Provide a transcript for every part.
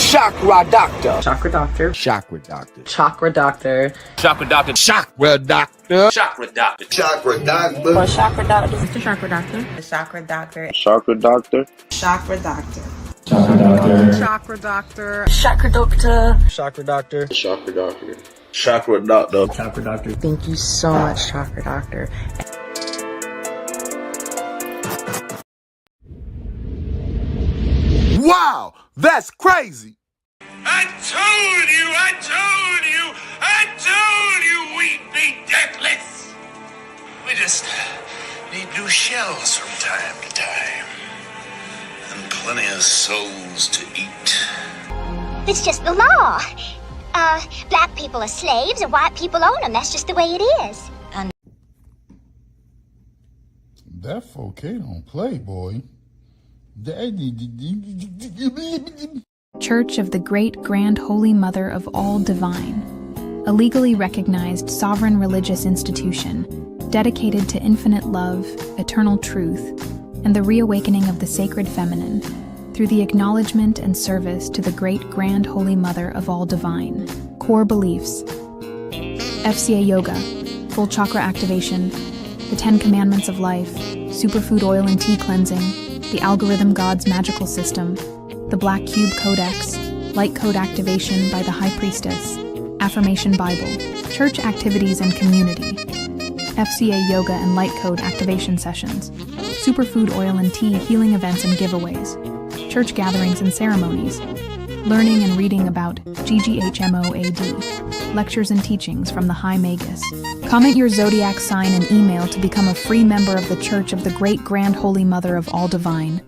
Chakra doctor. Chakra doctor. Chakra doctor. Chakra doctor. Chakra doctor. Chakra doctor. Chakra doctor. Chakra doctor. Or chakra doctor. Mr. Chakra doctor. The chakra doctor. Chakra doctor. Chakra doctor. Chakra doctor. Chakra doctor. Chakra doctor. Chakra doctor. Chakra doctor. Chakra doctor. Chakra doctor. Thank you so much, chakra doctor. Wow, that's crazy. I told you we'd be deathless. We just need new shells from time to time. And plenty of souls to eat. It's just the law. Black people are slaves and white people own them. That's just the way it is. That 4K don't play, boy. Church of the Great Grand Holy Mother of All Divine, a legally recognized sovereign religious institution dedicated to infinite love, eternal truth, and the reawakening of the sacred feminine through the acknowledgement and service to the Great Grand Holy Mother of All Divine. Core beliefs: FCA Yoga, full chakra activation, the 10 Commandments of life, superfood oil and tea cleansing, the algorithm God's magical system, the Black Cube Codex, light code activation by the High Priestess, Affirmation Bible, church activities and community, FCA Yoga and light code activation sessions, superfood oil and tea healing events and giveaways, church gatherings and ceremonies, learning and reading about GGHMOAD, lectures and teachings from the High Magus. Comment your zodiac sign and email to become a free member of the Church of the Great Grand Holy Mother of All Divine.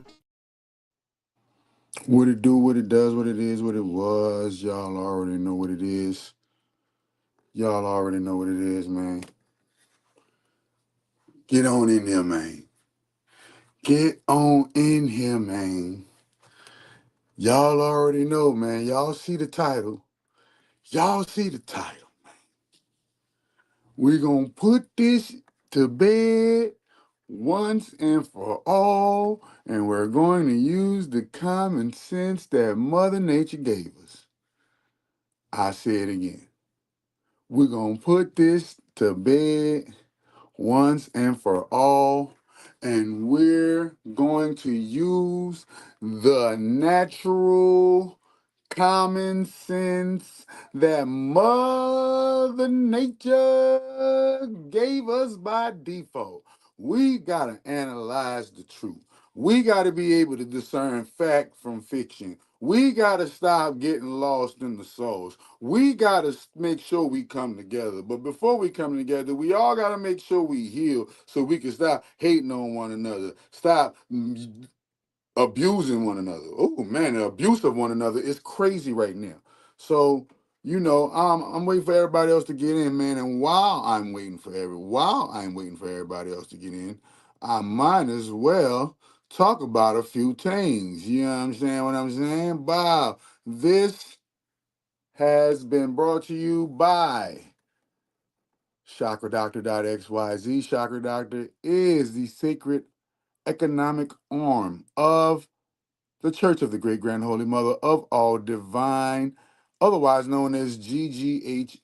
What it do, what it does, what it is, what it was. Y'all already know what it is. Y'all already know what it is, man. Get on in here, man. Get on in here, man. Y'all already know, man. Y'all see the title. Y'all see the title. We're going to put this to bed once and for all, and we're going to use the common sense that Mother Nature gave us. I say it again. We're going to put this to bed once and for all, and we're going to use the natural common sense that Mother Nature gave us by default. We got to analyze the truth. We got to be able to discern fact from fiction. We got to stop getting lost in the sauce. We got to make sure we come together. But before we come together, we all got to make sure we heal so we can stop hating on one another. Stop abusing one another. Oh man, the abuse of one another is crazy right now. So, I'm waiting for everybody else to get in, man. And while I'm waiting for everybody else to get in, I might as well talk about a few things. You know what I'm saying? Bob, this has been brought to you by chakradoctor.xyz. Chakra Doctor is the sacred economic arm of the Church of the Great Grand Holy Mother of All Divine, otherwise known as GGHMOAD.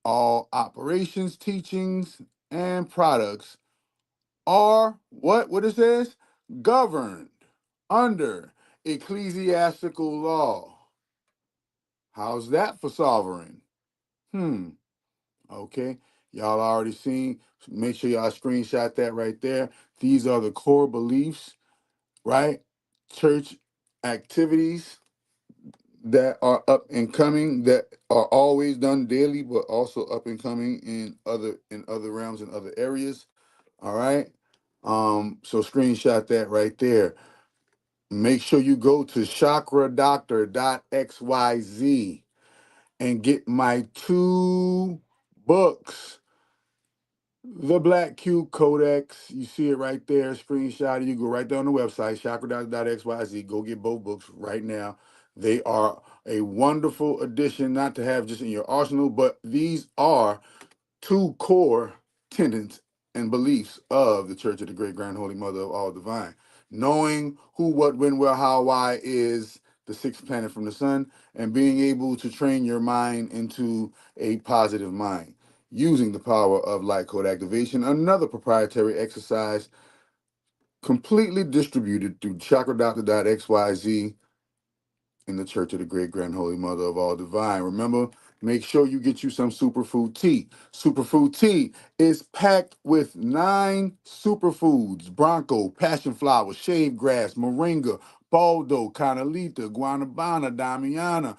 All operations, teachings, and products are what it says? Governed under ecclesiastical law. How's that for sovereign? Okay. Y'all already seen. Make sure y'all screenshot that right there. These are the core beliefs, right? Church activities that are up and coming, that are always done daily, but also up and coming in other realms and other areas. All right. So screenshot that right there. Make sure you go to chakradoctor.xyz and get my 2 books. The Black Cube Codex, you see it right there, screenshot it. You go right there on the website, chakradoctor.xyz. Go get both books right now. They are a wonderful addition, not to have just in your arsenal, but these are 2 core tenets and beliefs of the Church of the Great Grand Holy Mother of All Divine. Knowing who, what, when, where, how, why is the sixth planet from the sun, and being able to train your mind into a positive mind using the power of light code activation, another proprietary exercise completely distributed through chakradoctor.xyz in the Church of the Great Grand Holy Mother of All Divine. Remember, make sure you get you some superfood tea. Superfood tea is packed with 9 superfoods: Bronco, passion flower, shaved grass, moringa, baldo, canalita, guanabana, damiana,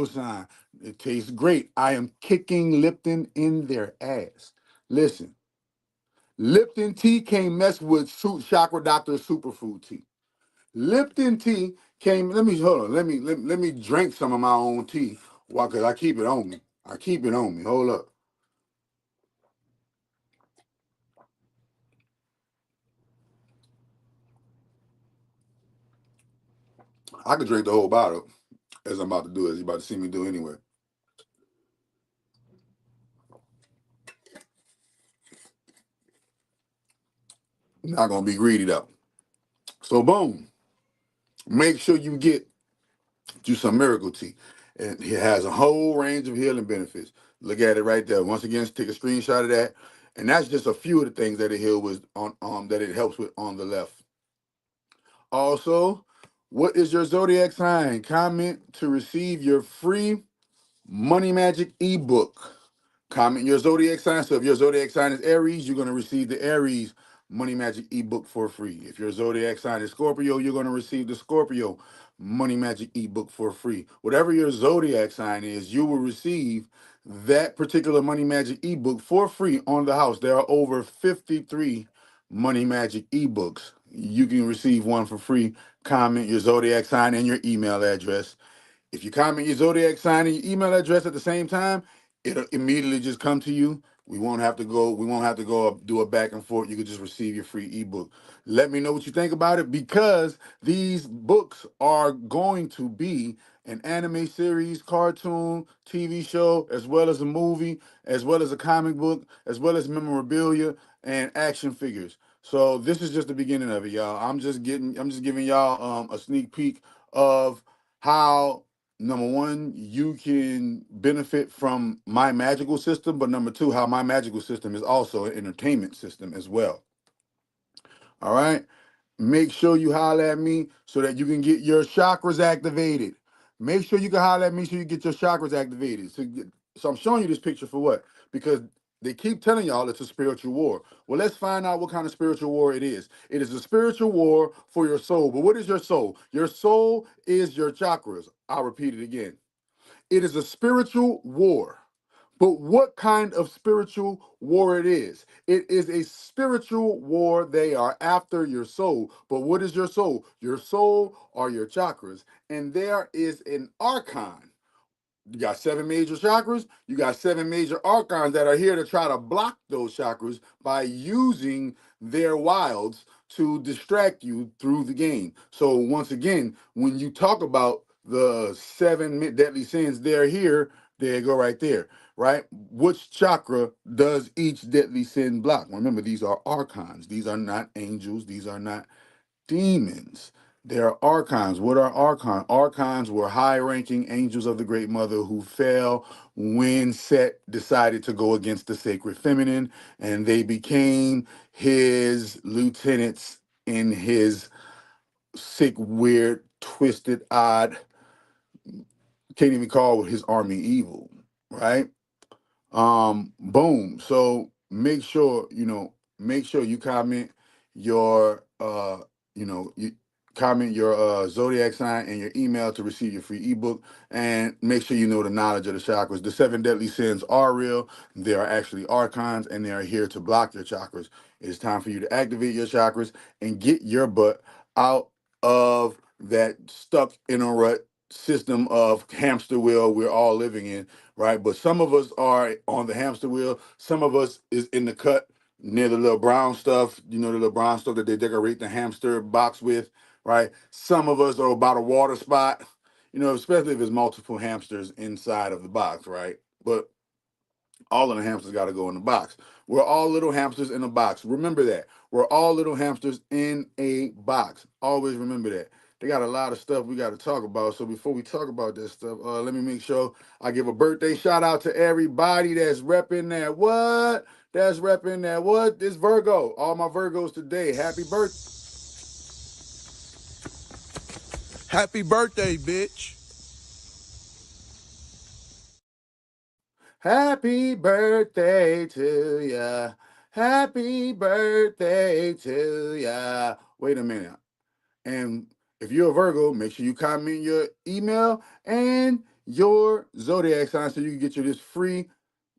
San. It tastes great. I am kicking Lipton in their ass. Listen, Lipton tea can't mess with Chakra Doctor superfood tea. Lipton tea came. Let me hold on. Let me drink some of my own tea. Why? Cause I keep it on me. I keep it on me. Hold up. I could drink the whole bottle as I'm about to do, as you're about to see me do anyway. I'm not gonna be greedy though. So boom. Make sure you get you some miracle tea. And it has a whole range of healing benefits. Look at it right there. Once again, take a screenshot of that. And that's just a few of the things that it heals with on that it helps with on the left. Also, what is your zodiac sign? Comment to receive your free Money Magic ebook. Comment your zodiac sign. So if your zodiac sign is Aries, you're going to receive the Aries Money Magic ebook for free. If your zodiac sign is Scorpio, you're going to receive the Scorpio Money Magic ebook for free. Whatever your zodiac sign is, you will receive that particular Money Magic ebook for free on the house. There are over 53 Money Magic ebooks. You can receive one for free. Comment your zodiac sign and your email address. If you comment your zodiac sign and your email address at the same time, it'll immediately just come to you. We won't have to go. We won't have to go up, do a back and forth. You can just receive your free ebook. Let me know what you think about it, because these books are going to be an anime series, cartoon, TV show, as well as a movie, as well as a comic book, as well as memorabilia and action figures. So this is just the beginning of it, y'all. I'm just giving y'all a sneak peek of how, number one, you can benefit from my magical system, but number two, how my magical system is also an entertainment system as well. All right. Make sure you holler at me so that you can get your chakras activated. Make sure you can holler at me so you get your chakras activated. So I'm showing you this picture for what? Because they keep telling y'all it's a spiritual war. Well, let's find out what kind of spiritual war it is. It is a spiritual war for your soul. But what is your soul? Your soul is your chakras. I'll repeat it again. It is a spiritual war. But what kind of spiritual war it is? It is a spiritual war. They are after your soul. But what is your soul? Your soul are your chakras. And there is an archon. You got 7 major chakras. You got 7 major archons that are here to try to block those chakras by using their wilds to distract you through the game. So once again, when you talk about the 7 deadly sins, they're here. There you go, right there. Right? Which chakra does each deadly sin block? Remember, these are archons. These are not angels. These are not demons. There are archons. What are archons? Archons were high-ranking angels of the Great Mother who fell when Set decided to go against the sacred feminine, and they became his lieutenants in his sick, weird, twisted, odd, can't even call his army evil, right? Boom. So make sure you comment your you comment your zodiac sign and your email to receive your free ebook, and make sure you know the knowledge of the chakras. The 7 deadly sins are real. They are actually archons, and they are here to block your chakras. It's time for you to activate your chakras and get your butt out of that stuck in a rut system of hamster wheel we're all living in, right? But some of us are on the hamster wheel. Some of us is in the cut near the little brown stuff, the little brown stuff that they decorate the hamster box with, right? Some of us are about a water spot, especially if there's multiple hamsters inside of the box, right? But all of the hamsters got to go in the box. We're all little hamsters in a box. Remember that. We're all little hamsters in a box. Always remember that. they got a lot of stuff we got to talk about. So before we talk about that stuff, let me make sure I give a birthday shout out to everybody that's repping that what? That's repping that what? This Virgo. All my Virgos today. Happy birthday. Happy birthday, bitch. Happy birthday to ya. Happy birthday to ya. Wait a minute. And if you're a Virgo, make sure you comment your email and your zodiac sign so you can get you this free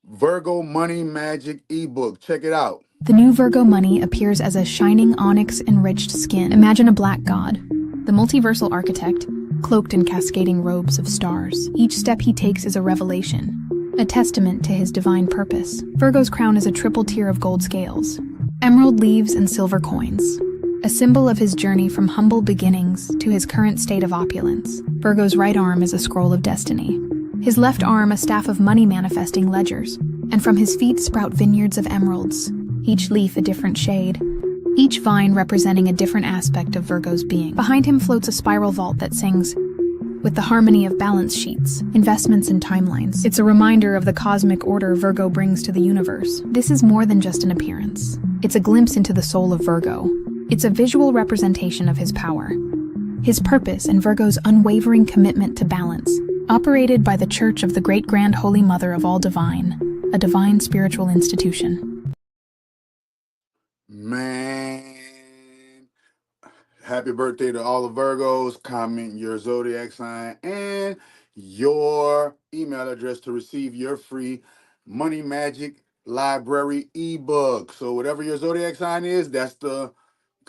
Virgo Money Magic ebook. Check it out. The new Virgo money appears as a shining onyx-enriched skin. Imagine a black god, the multiversal architect, cloaked in cascading robes of stars. Each step he takes is a revelation, a testament to his divine purpose. Virgo's crown is a triple tier of gold scales, emerald leaves and silver coins, a symbol of his journey from humble beginnings to his current state of opulence. Virgo's right arm is a scroll of destiny, his left arm a staff of money manifesting ledgers, and from his feet sprout vineyards of emeralds, each leaf a different shade, each vine representing a different aspect of Virgo's being. Behind him floats a spiral vault that sings with the harmony of balance sheets, investments, and timelines. It's a reminder of the cosmic order Virgo brings to the universe. This is more than just an appearance. It's a glimpse into the soul of Virgo. It's a visual representation of his power, his purpose, and Virgo's unwavering commitment to balance. Operated by the Church of the Great Grand Holy Mother of All Divine, a divine spiritual institution. Man, happy birthday to all the Virgos. Comment your zodiac sign and your email address to receive your free Money Magic Library ebook. So whatever your zodiac sign is, that's the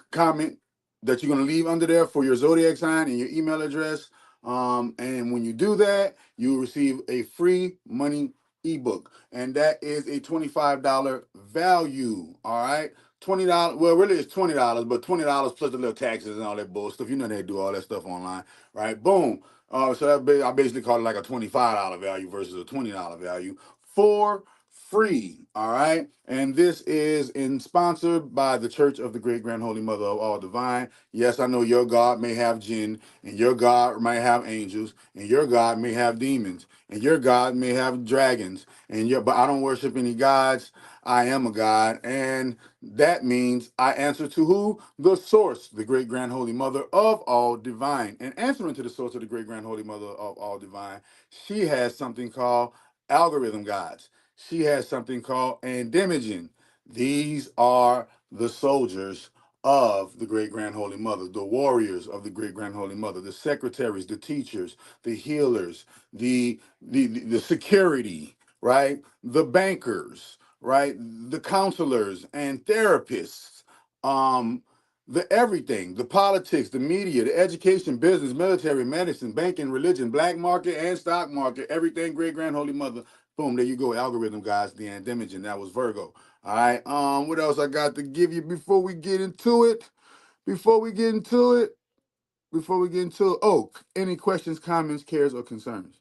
comment that you're going to leave under there for your zodiac sign and your email address. And when you do that, you will receive a free money ebook. And that is a $25 value. All right. $20. Well, really it's $20, but $20 plus the little taxes and all that bull stuff. You know, they do all that stuff online, right? Boom. So I basically call it like a $25 value versus a $20 value for free. All right. And this is sponsored by the Church of the Great Grand Holy Mother of All Divine. Yes, I know your God may have jinn, and your God might have angels, and your God may have demons, and your God may have dragons, but I don't worship any gods. I am a God, and that means I answer to who? The source, the Great Grand Holy Mother of All Divine. And answering to the source of the Great Grand Holy Mother of All Divine, she has something called algorithm gods. She has something called endemigen. These are the soldiers of the Great Grand Holy Mother, the warriors of the Great Grand Holy Mother, the secretaries, the teachers, the healers, the security, right? The bankers, right? The counselors and therapists, the everything, the politics, the media, the education, business, military, medicine, banking, religion, black market and stock market, everything Great Grand Holy Mother. Boom, there you go. Algorithm guys, the endemigen. That was Virgo. All right. What else I got to give you before we get into it? Oh, any questions, comments, cares, or concerns?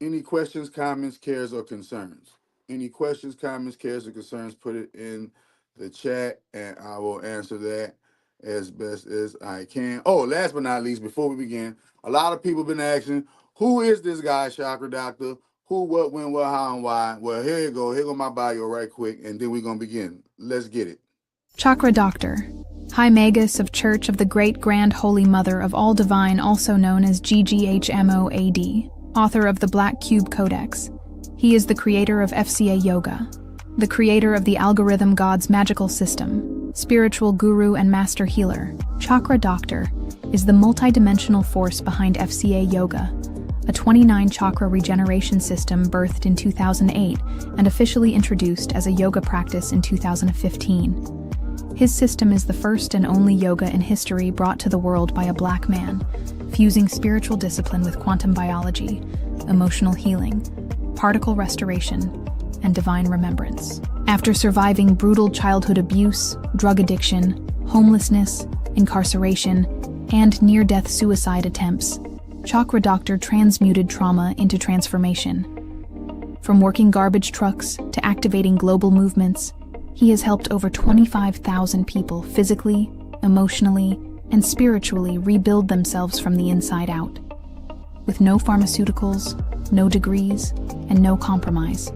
Any questions, comments, cares, or concerns? Any questions, comments, cares, or concerns, put it in the chat and I will answer that as best as I can. Oh, last but not least, before we begin, a lot of people have been asking, who is this guy, Chakra Doctor? Who, what, when, what, how, and why? Well, here you go. Here go my bio right quick, and then we're going to begin. Let's get it. Chakra Doctor, High Magus of Church of the Great Grand Holy Mother of All Divine, also known as GGHMOAD, author of the Black Cube Codex. He is the creator of FCA Yoga, the creator of the algorithm God's magical system, spiritual guru and master healer. Chakra Doctor is the multidimensional force behind FCA Yoga, a 29-chakra regeneration system birthed in 2008 and officially introduced as a yoga practice in 2015. His system is the first and only yoga in history brought to the world by a black man, fusing spiritual discipline with quantum biology, emotional healing, particle restoration, and divine remembrance. After surviving brutal childhood abuse, drug addiction, homelessness, incarceration, and near-death suicide attempts, Chakra Doctor transmuted trauma into transformation. From working garbage trucks to activating global movements, he has helped over 25,000 people physically, emotionally, and spiritually rebuild themselves from the inside out, with no pharmaceuticals, no degrees, and no compromise.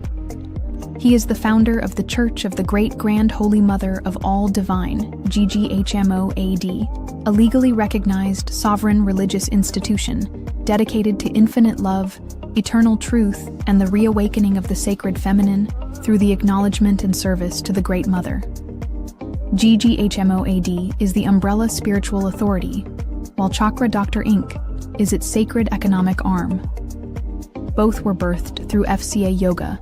He is the founder of the Church of the Great Grand Holy Mother of All Divine, GGHMOAD, a legally recognized sovereign religious institution dedicated to infinite love, eternal truth, and the reawakening of the sacred feminine through the acknowledgement and service to the Great Mother. GGHMOAD is the umbrella spiritual authority, while Chakra Doctor Inc. is its sacred economic arm. Both were birthed through FCA Yoga,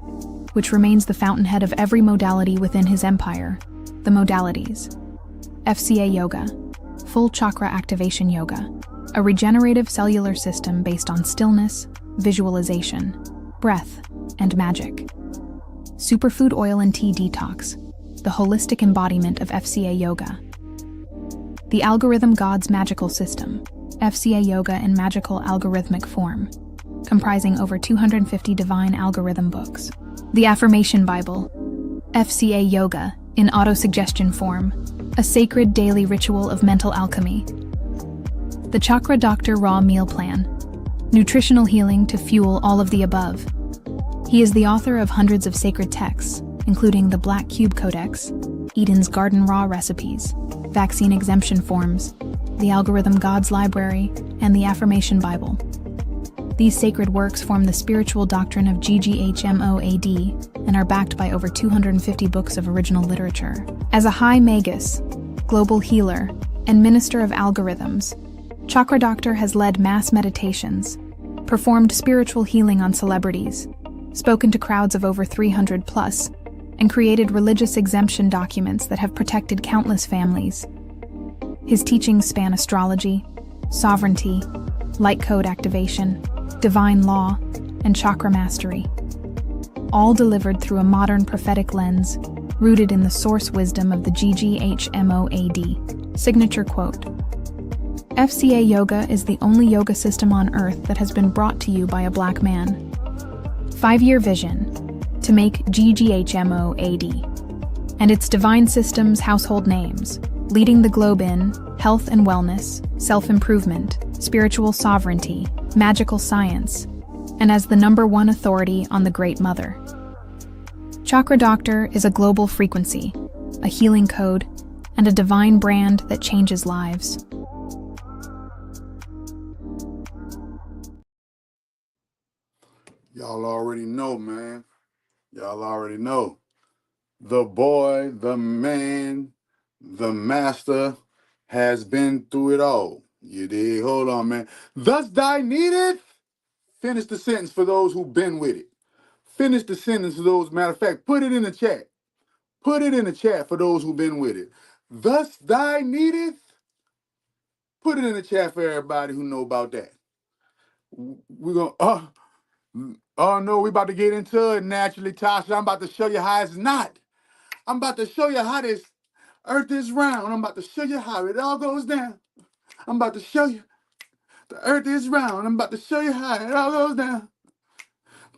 which remains the fountainhead of every modality within his empire, the modalities. FCA Yoga, Full Chakra Activation Yoga, a regenerative cellular system based on stillness, visualization, breath, and magic. Superfood Oil and Tea Detox, the holistic embodiment of FCA Yoga. The Algorithm God's Magical System, FCA Yoga in magical algorithmic form, comprising over 250 divine algorithm books. The Affirmation Bible, FCA Yoga in autosuggestion form, a sacred daily ritual of mental alchemy. The Chakra Doctor Raw Meal Plan, nutritional healing to fuel all of the above. He is the author of hundreds of sacred texts, including the Black Cube Codex, Eden's Garden Raw Recipes, Vaccine Exemption Forms, the Algorithm Gods Library, and the Affirmation Bible. These sacred works form the spiritual doctrine of GGHMOAD and are backed by over 250 books of original literature. As a high magus, global healer, and minister of algorithms, Chakra Doctor has led mass meditations, performed spiritual healing on celebrities, spoken to crowds of over 300 plus, and created religious exemption documents that have protected countless families. His teachings span astrology, sovereignty, light code activation, divine law, and chakra mastery, all delivered through a modern prophetic lens rooted in the source wisdom of the GGHMOAD. Signature quote: FCA Yoga is the only yoga system on earth that has been brought to you by a black man. 5-year vision to make GGHMOAD and its divine systems household names, leading the globe in health and wellness, self-improvement, spiritual sovereignty, magical science, and as the #1 authority on the Great Mother. Chakra Doctor is a global frequency, a healing code, and a divine brand that changes lives. Y'all already know, man. Y'all already know. The boy, the man, the master has been through it all. You dig? Hold on, man. Thus thy needeth. Finish the sentence for those who've been with it. Finish the sentence for those, matter of fact, put it in the chat. Put it in the chat for those who've been with it. Thus thy needeth. Put it in the chat for everybody who know about that. We're going to, oh no, we about to get into it naturally, Tasha. I'm about to show you how it's not. I'm about to show you how this earth is round. I'm about to show you how it all goes down. I'm about to show you the earth is round. I'm about to show you how it all goes down.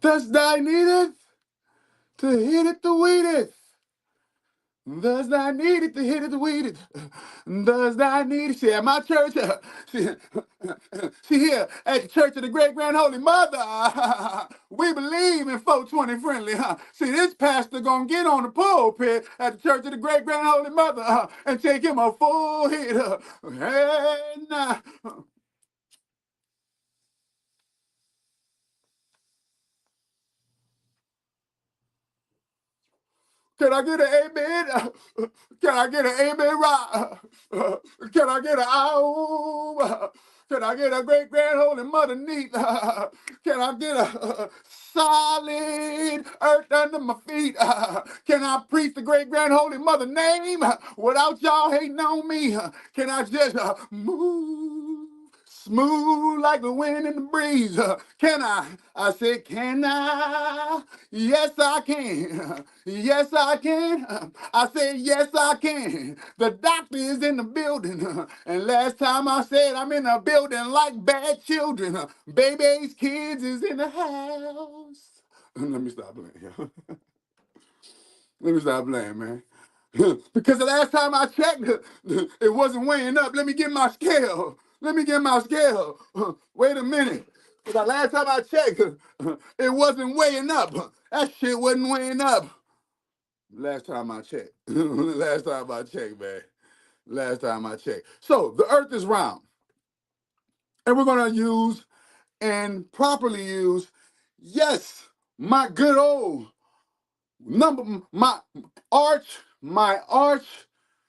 Thus thy needeth to hit it to weed it. Thus thy needed to hit it to weed it. Thus thy needed. See, at my church, see here at the Church of the Great Grand Holy Mother, we believe in 420 friendly. See, this pastor gonna get on the pulpit at the Church of the Great Grand Holy Mother and take him a full hit. Hey, nah. Can I get an amen? Can I get an amen right? Can I get an ow? Can I get a great grand holy mother neat? Can I get a solid earth under my feet? Can I preach the great grand holy mother name without y'all hating on me? Can I just move smooth like the wind and the breeze? Can I? I said, can I? Yes, I can. Yes, I can. I said, yes, I can. The doctor is in the building. And last time I said I'm in a building like bad children. Baby's kids is in the house. Let me stop playing. Let me stop playing, man. Because the last time I checked, it wasn't weighing up. Let me get my scale. Let me get my scale. Wait a minute. Because the last time I checked, it wasn't weighing up. That shit wasn't weighing up. Last time I checked. Last time I checked, man. Last time I checked. So the earth is round. And we're going to use and properly use, yes, my good old my arch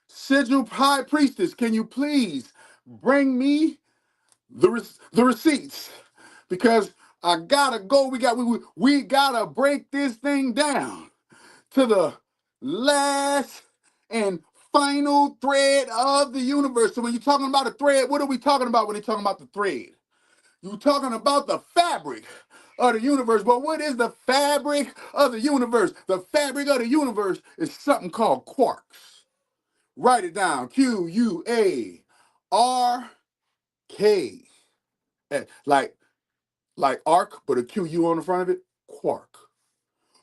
sigil high priestess. Can you please bring me the receipts? Because I gotta go. We gotta break this thing down to the last and final thread of the universe. So when you're talking about a thread, what are we talking about when you're talking about the thread? You're talking about the fabric of the universe. But what is the fabric of the universe? The fabric of the universe is something called quarks. Write it down. Quark. Like arc, but a QU on the front of it. Quark.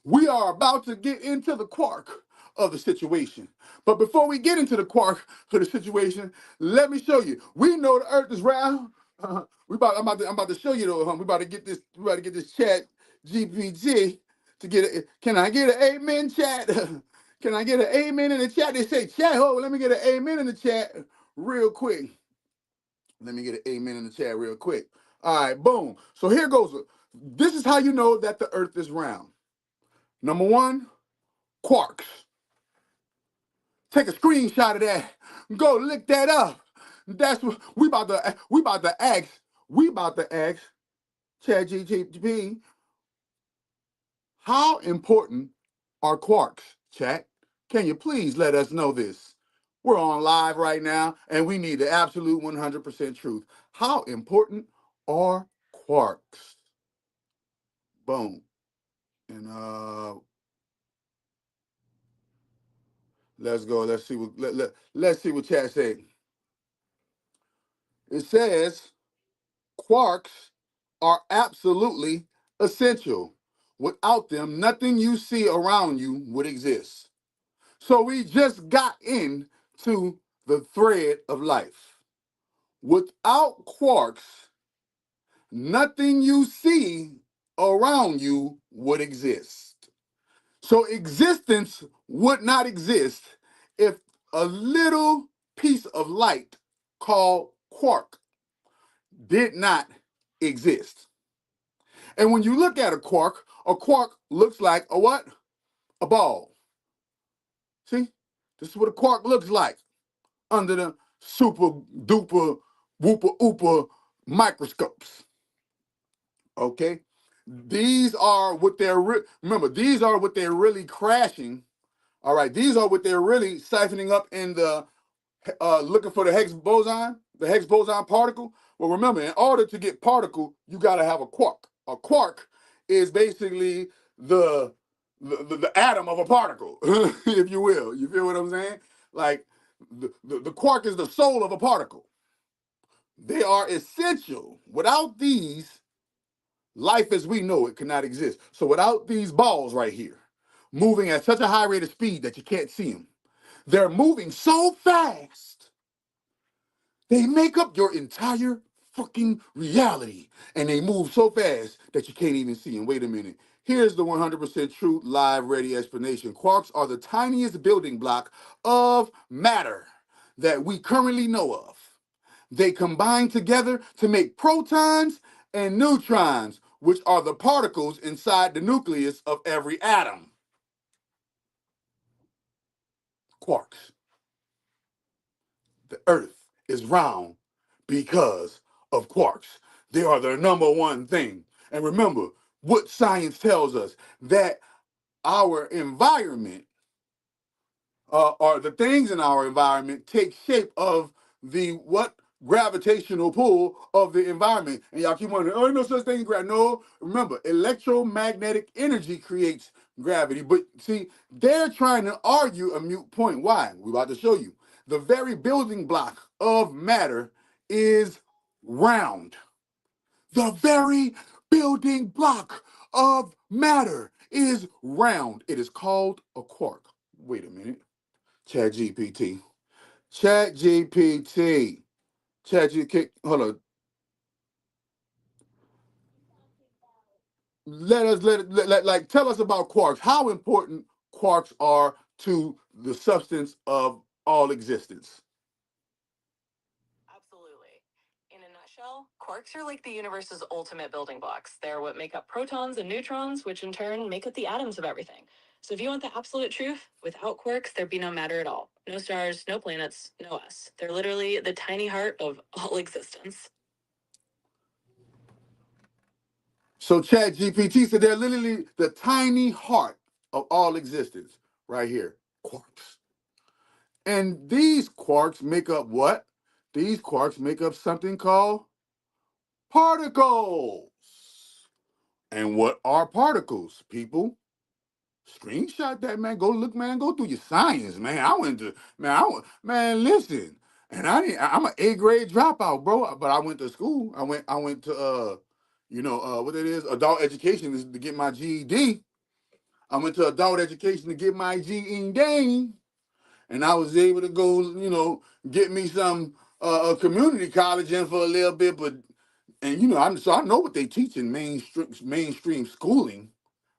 We are about to get into the quark of the situation. But before we get into the quark of the situation, let me show you. We know the earth is round. I'm about to show you though. We about to get this. We about to get this chat GPT to get it. Can I get an amen chat? Can I get an amen in the chat? They say chat. Oh, let me get an amen in the chat real quick. Let me get an amen in the chat real quick. All right, boom. So here goes. This is how you know that the earth is round. Number one, quarks. Take a screenshot of that. Go look that up. That's what we about to ask. We about to ask ChatGPT, how important are quarks, chat? Can you please let us know this? We're on live right now and we need the absolute 100% truth. How important are quarks? Boom. And let's go. Let's see what chat said. It says quarks are absolutely essential. Without them, nothing you see around you would exist. So we just got into the thread of life. Without quarks, nothing you see around you would exist. So existence would not exist if a little piece of light called quark did not exist. And when you look at a quark looks like a what? A ball. See? This is what a quark looks like under the super duper whooper ooper microscopes. Okay? These are what remember, these are what they're really crashing. All right, these are what they're really siphoning up in the looking for the Higgs boson particle. Well, remember, in order to get particle, you got to have a quark. A quark is basically the atom of a particle, if you will. You feel what I'm saying? Like the quark is the soul of a particle. They are essential. Without these, life as we know it cannot exist. So without these balls right here, moving at such a high rate of speed that you can't see them, they're moving so fast, they make up your entire fucking reality. And they move so fast that you can't even see them. Wait a minute. Here's the 100% true live ready explanation. Quarks are the tiniest building block of matter that we currently know of. They combine together to make protons and neutrons, which are the particles inside the nucleus of every atom. Quarks. The Earth is round because of quarks. They are the number one thing. And remember what science tells us, that our environment, or the things in our environment, take shape of the what? Gravitational pull of the environment. And y'all keep wondering, oh, no such thing as gravity. No, remember, electromagnetic energy creates gravity. But see, they're trying to argue a mute point. Why? We're about to show you. The very building block of matter is round. The very building block of matter is round. It is called a quark. Wait a minute. Chat GPT. Chat GPT. Chat GPT. Hold on. Tell us about quarks. How important quarks are to the substance of all existence. Absolutely. In a nutshell, quarks are like the universe's ultimate building blocks. They're what make up protons and neutrons, which in turn make up the atoms of everything. So if you want the absolute truth, without quarks, there'd be no matter at all. No stars, no planets, no us. They're literally the tiny heart of all existence. So Chat GPT said they're literally the tiny heart of all existence right here, quarks. And these quarks make up what? These quarks make up something called particles. And what are particles, people? Screenshot that, man. Go look, man. Go through your science, man. Man, listen. And I'm an 8th grade dropout, bro. But I went to school. I went to what it is, adult education is to get my GED. I went to adult education to get my GED, and I was able to go, get me some a community college in for a little bit. But I know what they teach in mainstream schooling.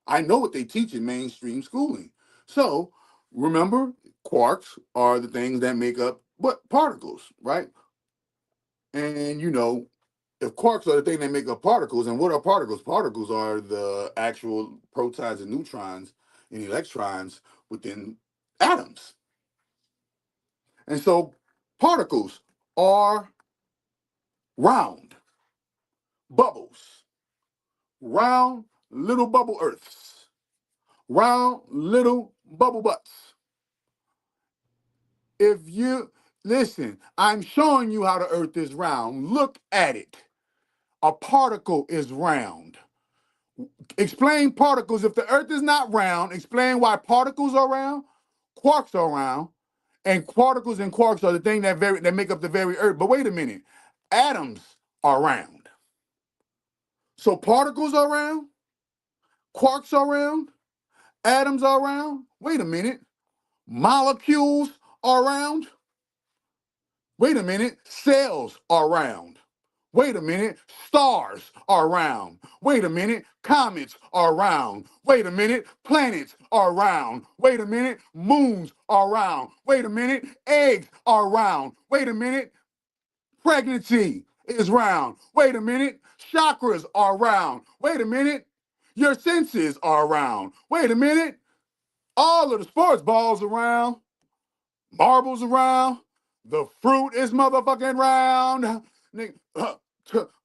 I know what they teach in mainstream schooling. So remember, quarks are the things that make up what particles, right? And if quarks are the thing that make up particles, and what are particles? Particles are the actual protons and neutrons and electrons within atoms. And so particles are round bubbles, round little bubble earths, round little bubble butts. If you listen, I'm showing you how the earth is round. Look at it. A particle is round. Explain particles. If the earth is not round, explain why particles are round, quarks are round, and particles and quarks are the thing that make up the very earth. But wait a minute. Atoms are round. So particles are round, quarks are round, atoms are round. Wait a minute. Molecules are round. Wait a minute. Cells are round. Wait a minute, stars are round. Wait a minute, comets are round. Wait a minute, planets are round. Wait a minute, moons are round. Wait a minute, eggs are round. Wait a minute, pregnancy is round. Wait a minute, chakras are round. Wait a minute, your senses are round. Wait a minute, all of the sports balls are round. Marbles around. The fruit is motherfucking round.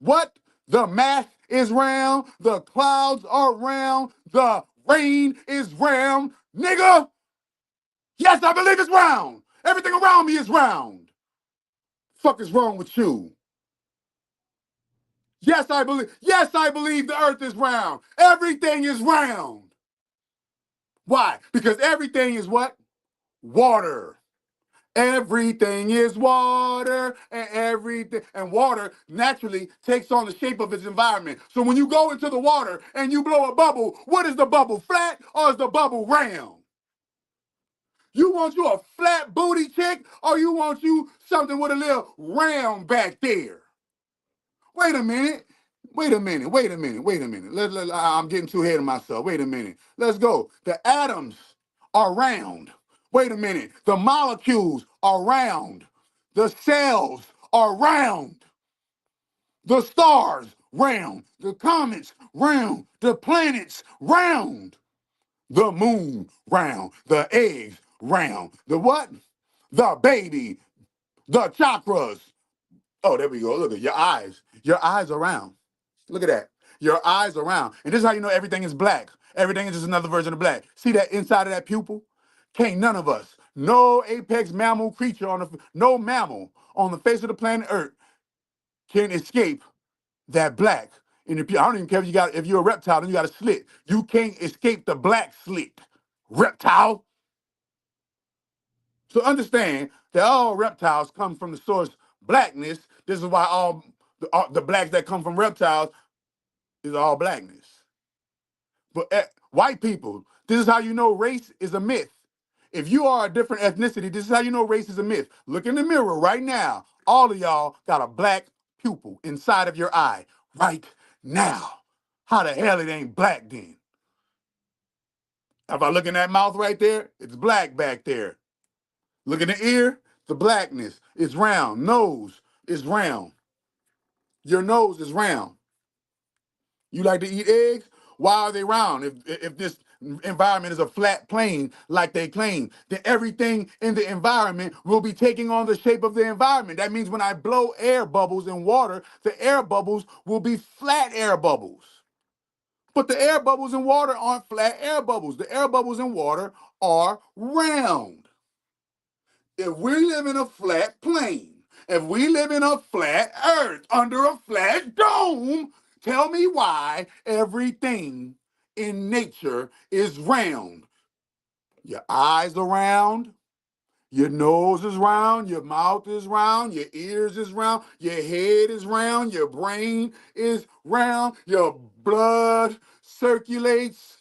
What? The math is round. The clouds are round. The rain is round. Nigga! Yes, I believe it's round. Everything around me is round. Fuck is wrong with you? Yes, I believe the earth is round. Everything is round. Why? Because everything is what? Water. Everything is water, and water naturally takes on the shape of its environment. So when you go into the water and you blow a bubble, what is the bubble, flat or is the bubble round? You want you a flat booty chick, or you want you something with a little round back there? Wait a minute. I'm getting too ahead of myself. Wait a minute. Let's go. The atoms are round. Wait a minute. The molecules are round. The cells are round. The stars round. The comets round. The planets round. The moon round. The eggs round. The what? The baby. The chakras. Oh, there we go. Look at your eyes. Your eyes are round. Look at that. Your eyes are round. And this is how you know everything is black. Everything is just another version of black. See that inside of that pupil? Can't none of us, no apex mammal creature no mammal on the face of the planet Earth can escape that black. I don't even care if you're a reptile and you got a slit. You can't escape the black slit, reptile. So understand that all reptiles come from the source blackness. This is why all the blacks that come from reptiles is all blackness. But white people, this is how you know race is a myth. If you are a different ethnicity, this is how you know race is a myth. Look in the mirror right now. All of y'all got a black pupil inside of your eye right now. How the hell it ain't black then? If I look in that mouth right there, it's black back there. Look in the ear, the blackness. It's round. Nose is round. Your nose is round. You like to eat eggs? Why are they round? If this environment is a flat plane like they claim, then everything in the environment will be taking on the shape of the environment. That means when I blow air bubbles in water, the air bubbles will be flat air bubbles. But the air bubbles in water aren't flat air bubbles. The air bubbles in water are round. If we live in a flat plane, if we live in a flat earth under a flat dome, tell me why everything in nature is round. Your eyes are round, your nose is round, your mouth is round, your ears is round, your head is round, your brain is round, your blood circulates.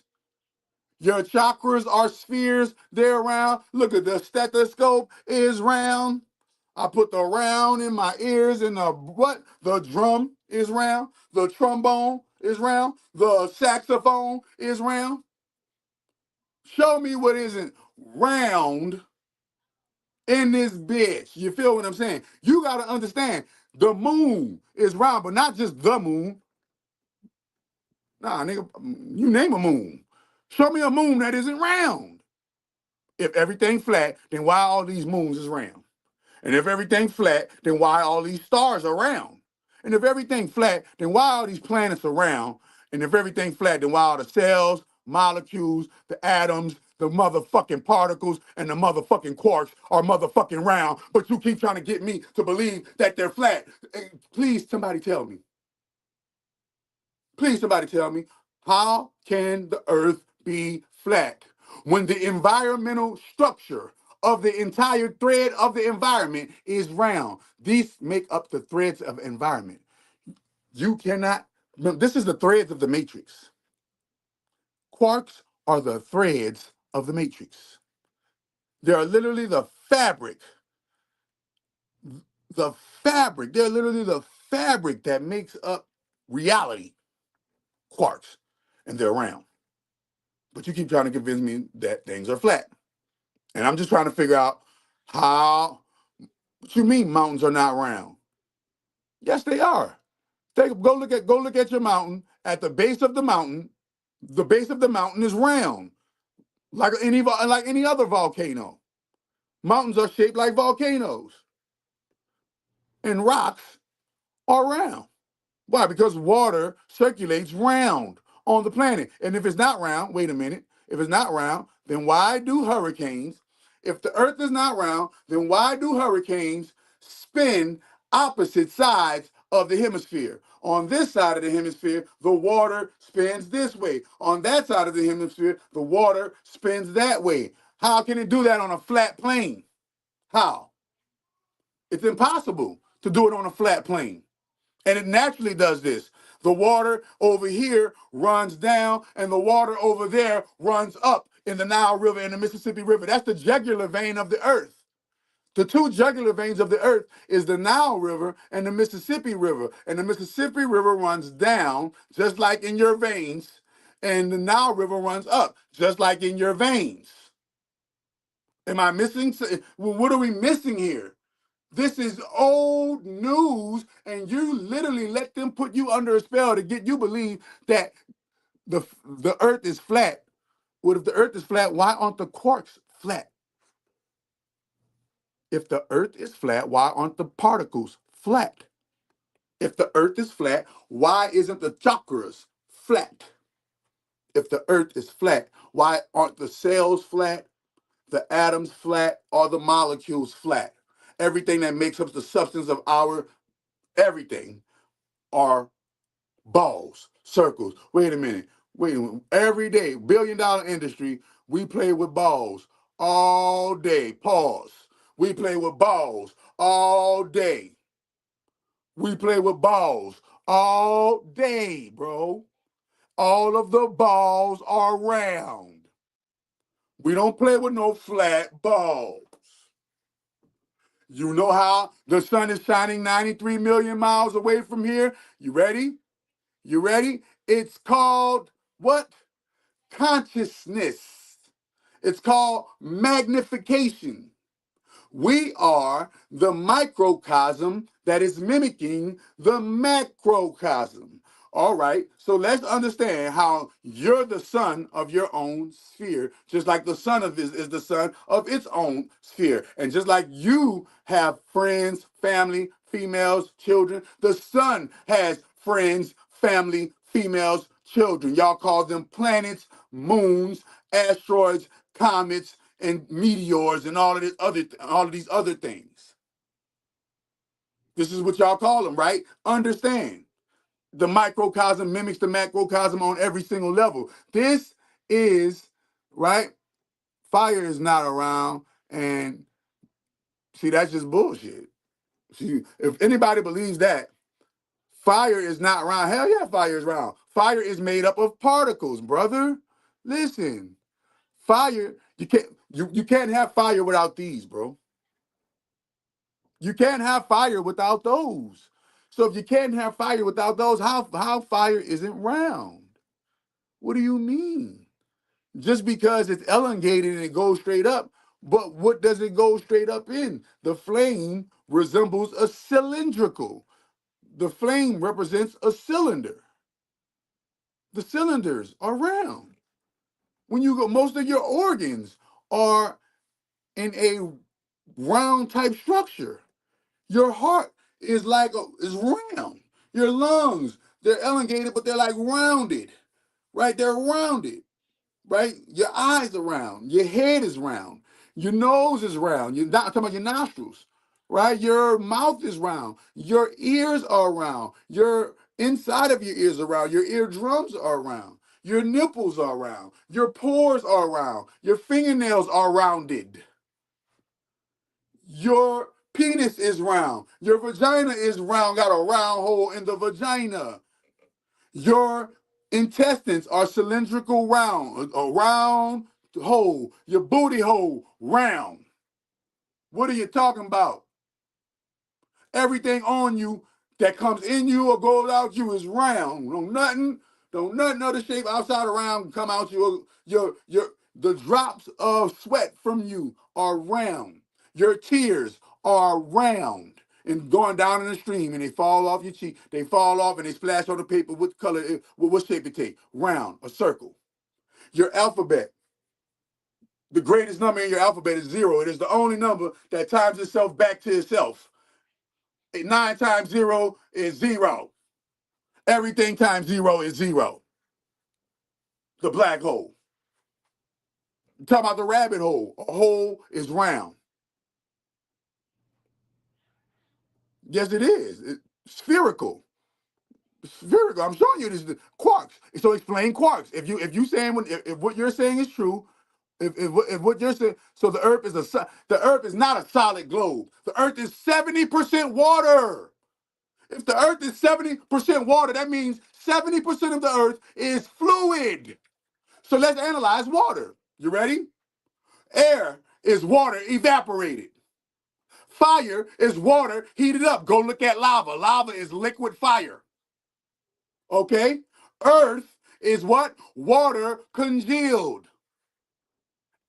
Your chakras are spheres, they're round. Look at the stethoscope is round. I put the round in my ears and the what? The drum is round. The trombone is round. The saxophone is round. Show me what isn't round in this bitch. You feel what I'm saying? You got to understand the moon is round, but not just the moon. Nah, nigga, you name a moon. Show me a moon that isn't round. If everything's flat, then why all these moons is round? And if everything's flat, then why all these stars are round? And if everything's flat, then why all these planets are round? And if everything's flat, then why all the cells, molecules, the atoms, the motherfucking particles, and the motherfucking quarks are motherfucking round? But you keep trying to get me to believe that they're flat. Please, somebody tell me. Please, somebody tell me, how can the earth be flat when the environmental structure of the entire thread of the environment is round? These make up the threads of environment. You cannot, this is the threads of the matrix. Quarks are the threads of the matrix. They are literally they're literally the fabric that makes up reality. Quarks, and they're round. But you keep trying to convince me that things are flat. And I'm just trying to figure out how, what you mean mountains are not round? Yes, they are. Go look at your mountain. At the base of the base of the mountain is round, like any other volcano. Mountains are shaped like volcanoes. And rocks are round. Why? Because water circulates round on the planet. And if it's not round, wait a minute. If it's not round, then why do hurricanes, if the earth is not round, then why do hurricanes spin opposite sides of the hemisphere? On this side of the hemisphere, the water spins this way. On that side of the hemisphere, the water spins that way. How can it do that on a flat plane? How? It's impossible to do it on a flat plane. And it naturally does this. The water over here runs down, and the water over there runs up in the Nile River and the Mississippi River. That's the jugular vein of the earth. The two jugular veins of the earth is the Nile River and the Mississippi River. And the Mississippi River runs down, just like in your veins, and the Nile River runs up, just like in your veins. Am I missing? Well, what are we missing here? This is old news, and you literally let them put you under a spell to get you believe that the earth is flat. Well, if the earth is flat, why aren't the quarks flat? If the earth is flat, why aren't the particles flat? If the earth is flat, why isn't the chakras flat? If the earth is flat, why aren't the cells flat, the atoms flat, or the molecules flat? Everything that makes up the substance of our everything are balls, circles. Wait a minute. Every day, $1 billion industry, we play with balls all day. Pause. We play with balls all day. We play with balls all day, bro. All of the balls are round. We don't play with no flat balls. You know how the sun is shining 93 million miles away from here? You ready? You ready? It's called what? Consciousness. It's called magnification. We are the microcosm that is mimicking the macrocosm. All right, so let's understand how you're the sun of your own sphere, just like the sun of is the sun of its own sphere. And just like you have friends, family, females, children, the sun has friends, family, females, children. Y'all call them planets, moons, asteroids, comets, and meteors, and all of these other things. This is what y'all call them, right? Understand. The microcosm mimics the macrocosm on every single level. This is, right? Fire is not around, and see, that's just bullshit. See, if anybody believes that, fire is not around. Hell yeah, fire is around. Fire is made up of particles, brother. Listen, fire, you can't have fire without these, bro. You can't have fire without those. So if you can't have fire without those, how fire isn't round? What do you mean? Just because it's elongated and it goes straight up, but what does it go straight up in? The flame resembles a cylindrical. The flame represents a cylinder. The cylinders are round. When you go, most of your organs are in a round type structure. Your heart is is round. Your lungs, they're elongated, but they're like rounded, right? They're rounded, right? Your eyes are round. Your head is round. Your nose is round. You're not talking about your nostrils, right? Your mouth is round. Your ears are round. Your inside of your ears are round. Your eardrums are round. Your nipples are round. Your pores are round. Your fingernails are rounded. Your penis is round. Your vagina is round, got a round hole in the vagina. Your intestines are cylindrical round, a round hole. Your booty hole, round. What are you talking about? Everything on you that comes in you or goes out you is round. Don't nothing other shape outside around come out you. The drops of sweat from you are round. Your tears are round and going down in the stream and they fall off your cheek. They fall off and they splash on the paper. What color? What shape it take? Round, a circle. Your alphabet. The greatest number in your alphabet is 0. It is the only number that times itself back to itself. 9 times 0 is 0. Everything times 0 is 0. The black hole. I'm talking about the rabbit hole. A hole is round. Yes, it is. It's spherical. Spherical. I'm showing you this quarks. So explain quarks. If you saying if what you're saying is true, if what you're saying, so the Earth is not a solid globe. The Earth is 70% water. If the Earth is 70% water, that means 70% of the Earth is fluid. So let's analyze water. You ready? Air is water evaporated. Fire is water heated up. Go look at lava. Lava is liquid fire. Okay? Earth is what? Water congealed.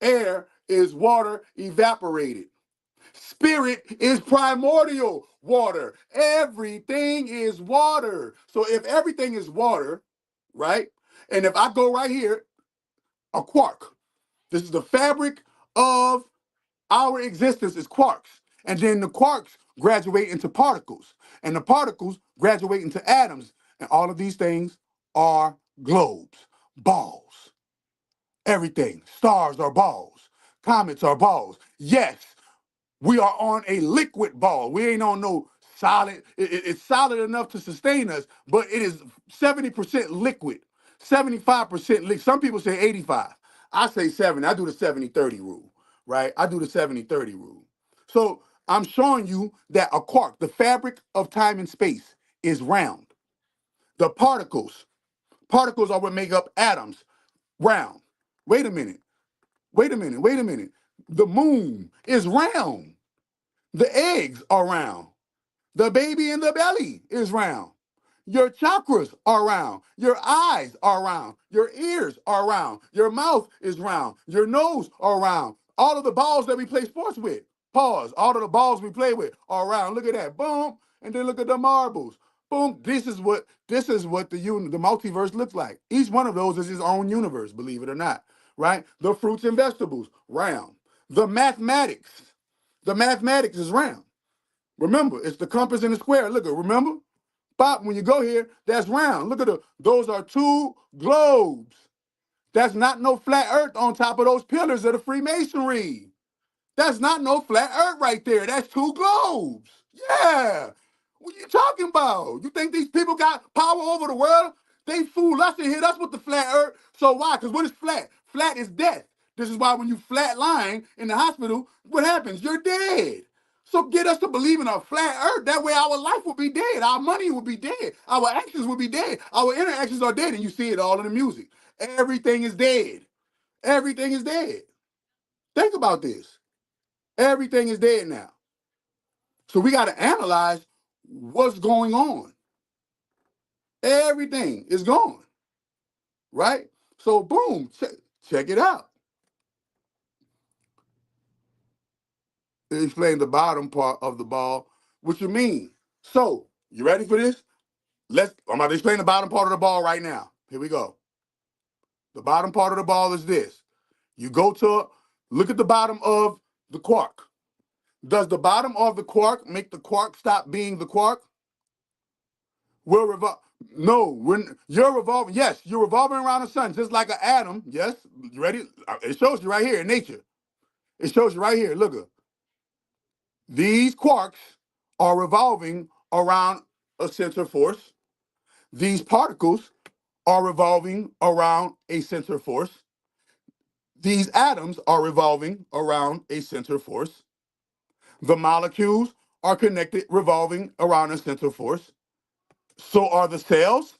Air is water evaporated. Spirit is primordial water. Everything is water. So if everything is water, right? And if I go right here, a quark. This is the fabric of our existence is quarks. And then the quarks graduate into particles. And the particles graduate into atoms. And all of these things are globes, balls. Everything. Stars are balls. Comets are balls. Yes, we are on a liquid ball. We ain't on no solid. It's solid enough to sustain us, but it is 70% liquid, 75% liquid. Some people say 85. I say 70. I do the 70-30 rule, right? I do the 70-30 rule. So I'm showing you that a quark, the fabric of time and space, is round. The particles are what make up atoms, round. Wait a minute. Wait a minute, wait a minute. The moon is round. The eggs are round. The baby in the belly is round. Your chakras are round. Your eyes are round. Your ears are round. Your mouth is round. Your nose are round. All of the balls that we play sports with, pause. All of the balls we play with are round. Look at that. Boom. And then look at the marbles. Boom. This is what the multiverse looks like. Each one of those is his own universe, believe it or not. Right? The fruits and vegetables, round. The mathematics is round. Remember, it's the compass and the square. Look at, remember? Pop, when you go here, that's round. Look at those are two globes. That's not no flat earth on top of those pillars of the Freemasonry. That's not no flat earth right there. That's two globes. Yeah. What you talking about? You think these people got power over the world? They fool us and hit us with the flat earth. So why? Because what is flat? Flat is death. This is why when you flat line in the hospital, what happens? You're dead. So get us to believe in a flat earth. That way our life will be dead. Our money will be dead. Our actions will be dead. Our interactions are dead. And you see it all in the music. Everything is dead. Everything is dead. Think about this. Everything is dead now. So we got to analyze what's going on. Everything is gone, right? So boom, check it out. Explain the bottom part of the ball. What you mean? So you ready for this? I'm about to explain the bottom part of the ball right now. Here we go. The bottom part of the ball is this. You look at the bottom of the quark. Does the bottom of the quark make the quark stop being the quark? You're revolving. Yes, you're revolving around the sun, just like an atom. Yes, you ready? It shows you right here in nature. It shows you right here. Look, these quarks are revolving around a center force. These particles are revolving around a center force. These atoms are revolving around a center force. The molecules are connected, revolving around a center force. So are the cells.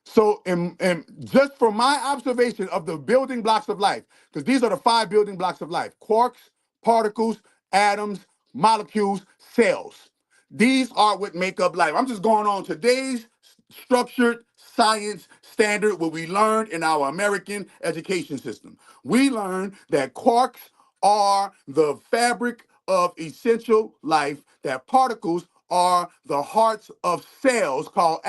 So, and just from my observation of the building blocks of life, because these are the 5 building blocks of life: quarks, particles, atoms, molecules, cells. These are what make up life. I'm just going on today's structured science standard, what we learned in our American education system. We learned that quarks are the fabric of essential life, that particles are the hearts of cells called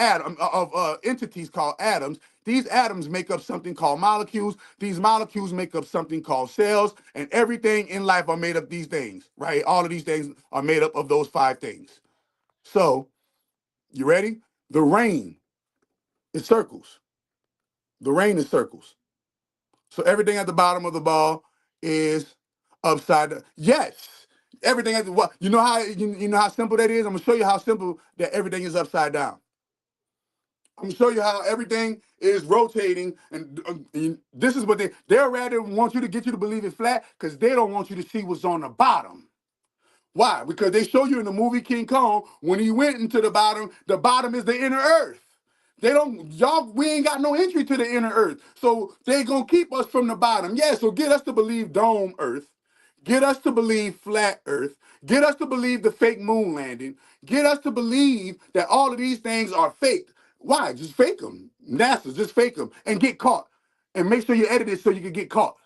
entities called atoms. These atoms make up something called molecules. These molecules make up something called cells, and everything in life are made up of these things, right? All of these things are made up of those 5 things. So, you ready? The rain is circles. The rain is circles. So everything at the bottom of the ball is upside down. Yes. Everything at the you know how simple that is? I'm gonna show you how simple that everything is upside down. I'm gonna show you how everything is rotating, and this is what they'll rather want you to get you to believe it's flat, because they don't want you to see what's on the bottom. Why? Because they show you in the movie King Kong, when he went into the bottom is the inner earth. We ain't got no entry to the inner earth. So they gonna keep us from the bottom. Yeah, so get us to believe dome earth. Get us to believe flat earth. Get us to believe the fake moon landing. Get us to believe that all of these things are fake. Why? Just fake them. NASA, just fake them and get caught. And make sure you edit it so you can get caught.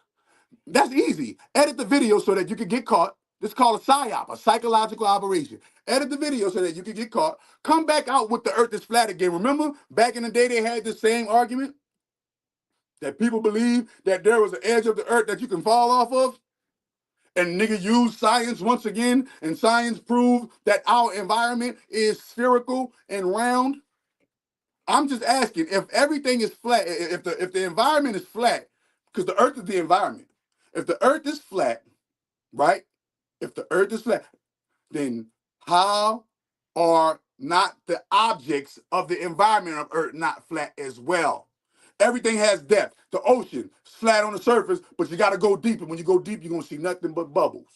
That's easy. Edit the video so that you can get caught. This is called a PSYOP, a psychological operation. Edit the video so that you can get caught. Come back out with the earth is flat again. Remember, back in the day, they had the same argument that people believe that there was an edge of the earth that you can fall off of? And nigga used science once again, and science proved that our environment is spherical and round. I'm just asking, if everything is flat, if the environment is flat, because the earth is the environment. If the earth is flat, right? If the earth is flat, then how are not the objects of the environment of earth not flat as well? Everything has depth. The ocean is flat on the surface, but you got to go deeper. When you go deep, you're going to see nothing but bubbles.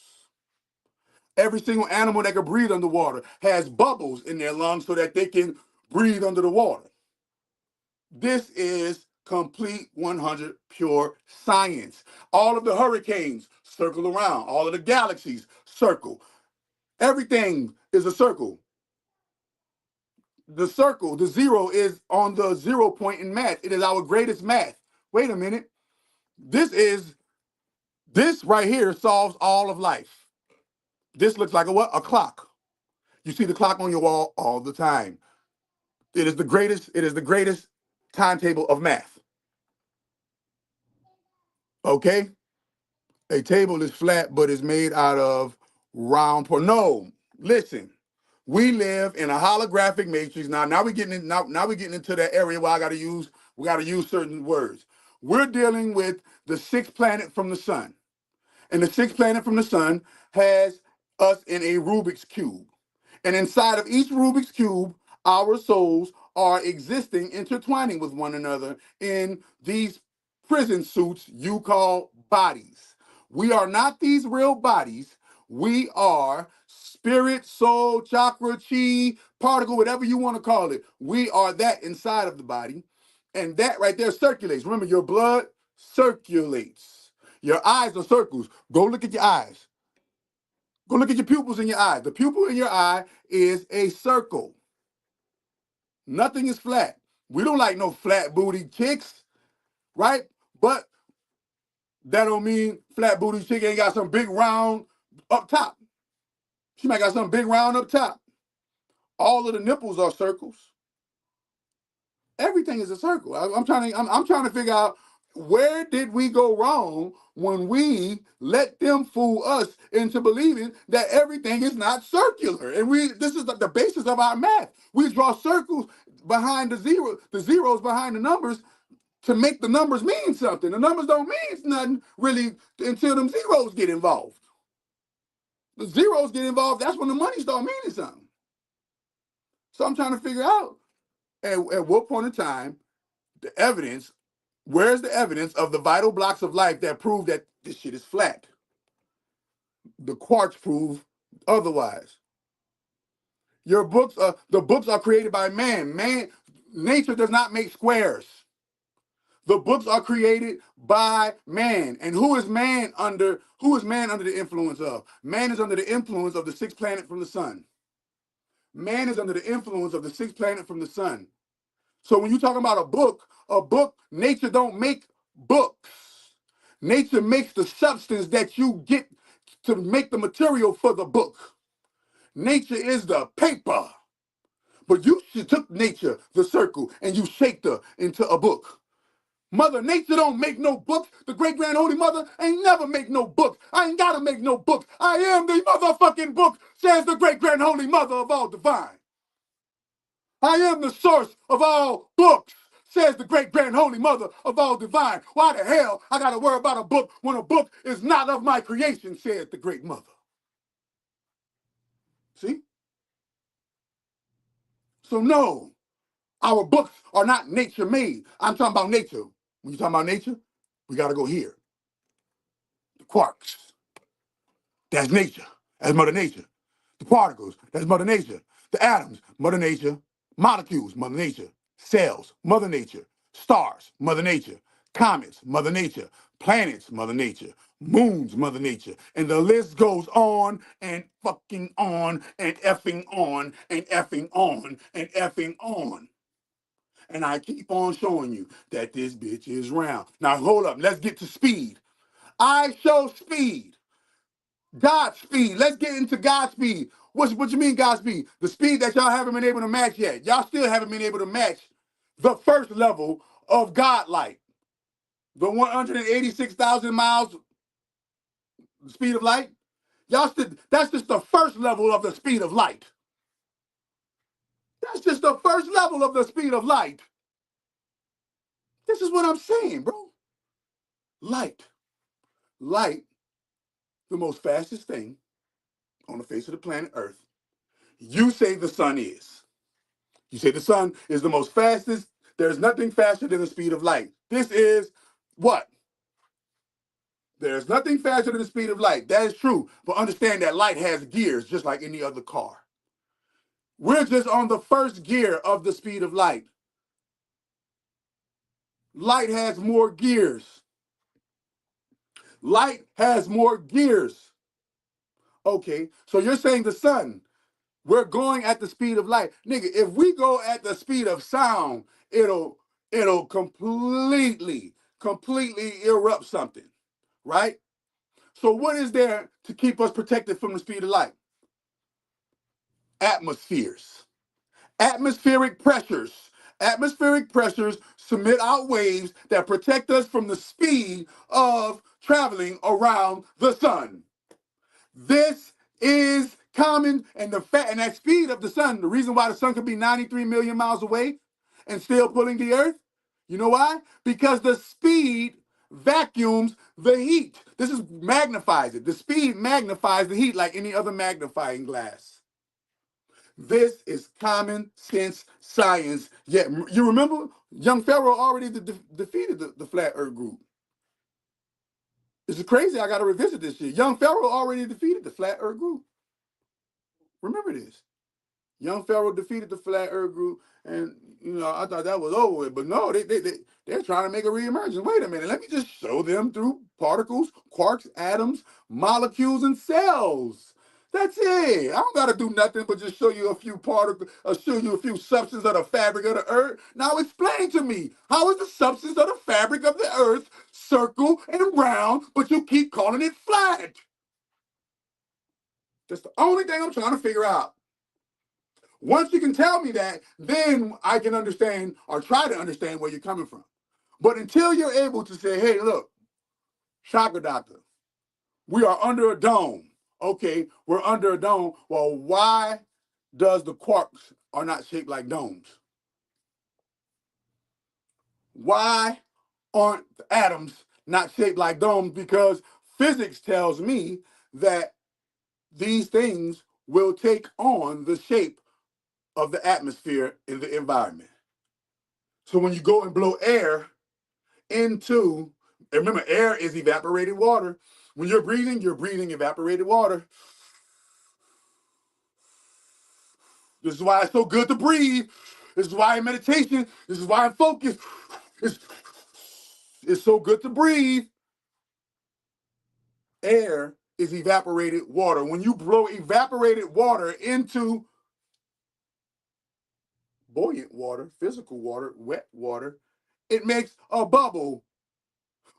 Every single animal that can breathe underwater has bubbles in their lungs so that they can breathe under the water. This is complete 100 pure science. All of the hurricanes circle around. All of the galaxies circle. Everything is a circle. The circle, the zero is on the 0 point in math. It is our greatest math. Wait a minute. This right here solves all of life. This looks like a what? A clock. You see the clock on your wall all the time. It is the greatest timetable of math. Okay? A table is flat, but it's made out of round part. No, listen. We live in a holographic matrix. Now we're getting into that area where we gotta use certain words. We're dealing with the sixth planet from the sun. And the sixth planet from the sun has us in a Rubik's Cube. And inside of each Rubik's Cube, our souls are existing, intertwining with one another in these prison suits you call bodies. We are not these real bodies. We are spirit, soul, chakra, chi, particle, whatever you want to call it. We are that inside of the body. And that right there circulates. Remember, your blood circulates. Your eyes are circles. Go look at your eyes. Go look at your pupils in your eye. The pupil in your eye is a circle. Nothing is flat. We don't like no flat booty chicks, right? But that don't mean flat booty chick ain't got some big round up top. She might got some big round up top. All of the nipples are circles. Everything is a circle. I'm trying to figure out, where did we go wrong when we let them fool us into believing that everything is not circular? And this is the basis of our math. We draw circles behind the zeros behind the numbers to make the numbers mean something. The numbers don't mean nothing really until them zeros get involved. The zeros get involved, that's when the money start meaning something. So I'm trying to figure out at what point in time the evidence, where's the evidence of the vital blocks of life that prove that this shit is flat? The quarks prove otherwise. The books are created by man. Nature does not make squares. The books are created by man. And who is man under the influence of? Man is under the influence of the sixth planet from the sun. Man is under the influence of the sixth planet from the sun. So when you're talking about a book, nature don't make books. Nature makes the substance that you get to make the material for the book. Nature is the paper. But you took nature, the circle, and you shaped her into a book. Mother Nature don't make no books. The great grand holy mother ain't never make no book. I ain't gotta make no book. I am the motherfucking book, says the great grand holy mother of all divine. I am the source of all books, says the great grand holy mother of all divine. Why the hell I gotta worry about a book when a book is not of my creation, says the great mother. See? So no, our books are not nature made. I'm talking about nature. When you're talking about nature, we gotta go here. The quarks, that's nature. That's Mother Nature. The particles, that's Mother Nature. The atoms, Mother Nature. Molecules, Mother Nature. Cells, Mother Nature. Stars, Mother Nature. Comets, Mother Nature. Planets, Mother Nature. Moons, Mother Nature. And the list goes on and fucking on and effing on and effing on and effing on. And I keep on showing you that this bitch is round. Now hold up, let's get to speed. I show speed. Godspeed. Let's get into Godspeed. What you mean Godspeed? The speed that y'all haven't been able to match yet. Y'all still haven't been able to match the first level of Godlight. The 186,000 miles speed of light. That's just the first level of the speed of light. That's just the first level of the speed of light. This is what I'm saying, bro. Light. Light, the most fastest thing on the face of the planet Earth. You say the sun is. You say the sun is the most fastest. There's nothing faster than the speed of light. This is what? There's nothing faster than the speed of light. That is true. But understand that light has gears just like any other car. We're just on the first gear of the speed of light. light has more gears. Light has more gears. Okay, so you're saying the sun, we're going at the speed of light. Nigga, if we go at the speed of sound, it'll completely erupt something, right? So what is there to keep us protected from the speed of light? Atmospheres. Atmospheric pressures. Atmospheric pressures submit out waves that protect us from the speed of traveling around the sun. This is common, and that speed of the sun, the reason why the sun could be 93 million miles away and still pulling the earth, you know why? Because the speed vacuums the heat. This is magnifies it. The speed magnifies the heat like any other magnifying glass. This is common sense science. Yet, you remember, young Pharaoh already defeated the flat earth group. This is crazy. I got to revisit this shit. Young Pharaoh already defeated the flat earth group. Remember this. Young Pharaoh defeated the flat earth group, and I thought that was over with. But no, they're trying to make a reemergence. Wait a minute. Let me just show them through particles, quarks, atoms, molecules, and cells. That's it. I don't got to do nothing but just show you a few particles, show you a few substances of the fabric of the earth. Now explain to me, how is the substance of the fabric of the earth circle and round, but you keep calling it flat? That's the only thing I'm trying to figure out. Once you can tell me that, then I can understand or try to understand where you're coming from. But until you're able to say, hey, look, chakra doctor, we are under a dome. Okay, we're under a dome. Well, why does the quarks are not shaped like domes? Why aren't the atoms not shaped like domes? Because physics tells me that these things will take on the shape of the atmosphere in the environment. So when you go and blow air into, remember, air is evaporated water. When you're breathing evaporated water. This is why it's so good to breathe. This is why in meditation, this is why I'm focused. It's so good to breathe. Air is evaporated water. When you blow evaporated water into buoyant water, physical water, wet water, it makes a bubble.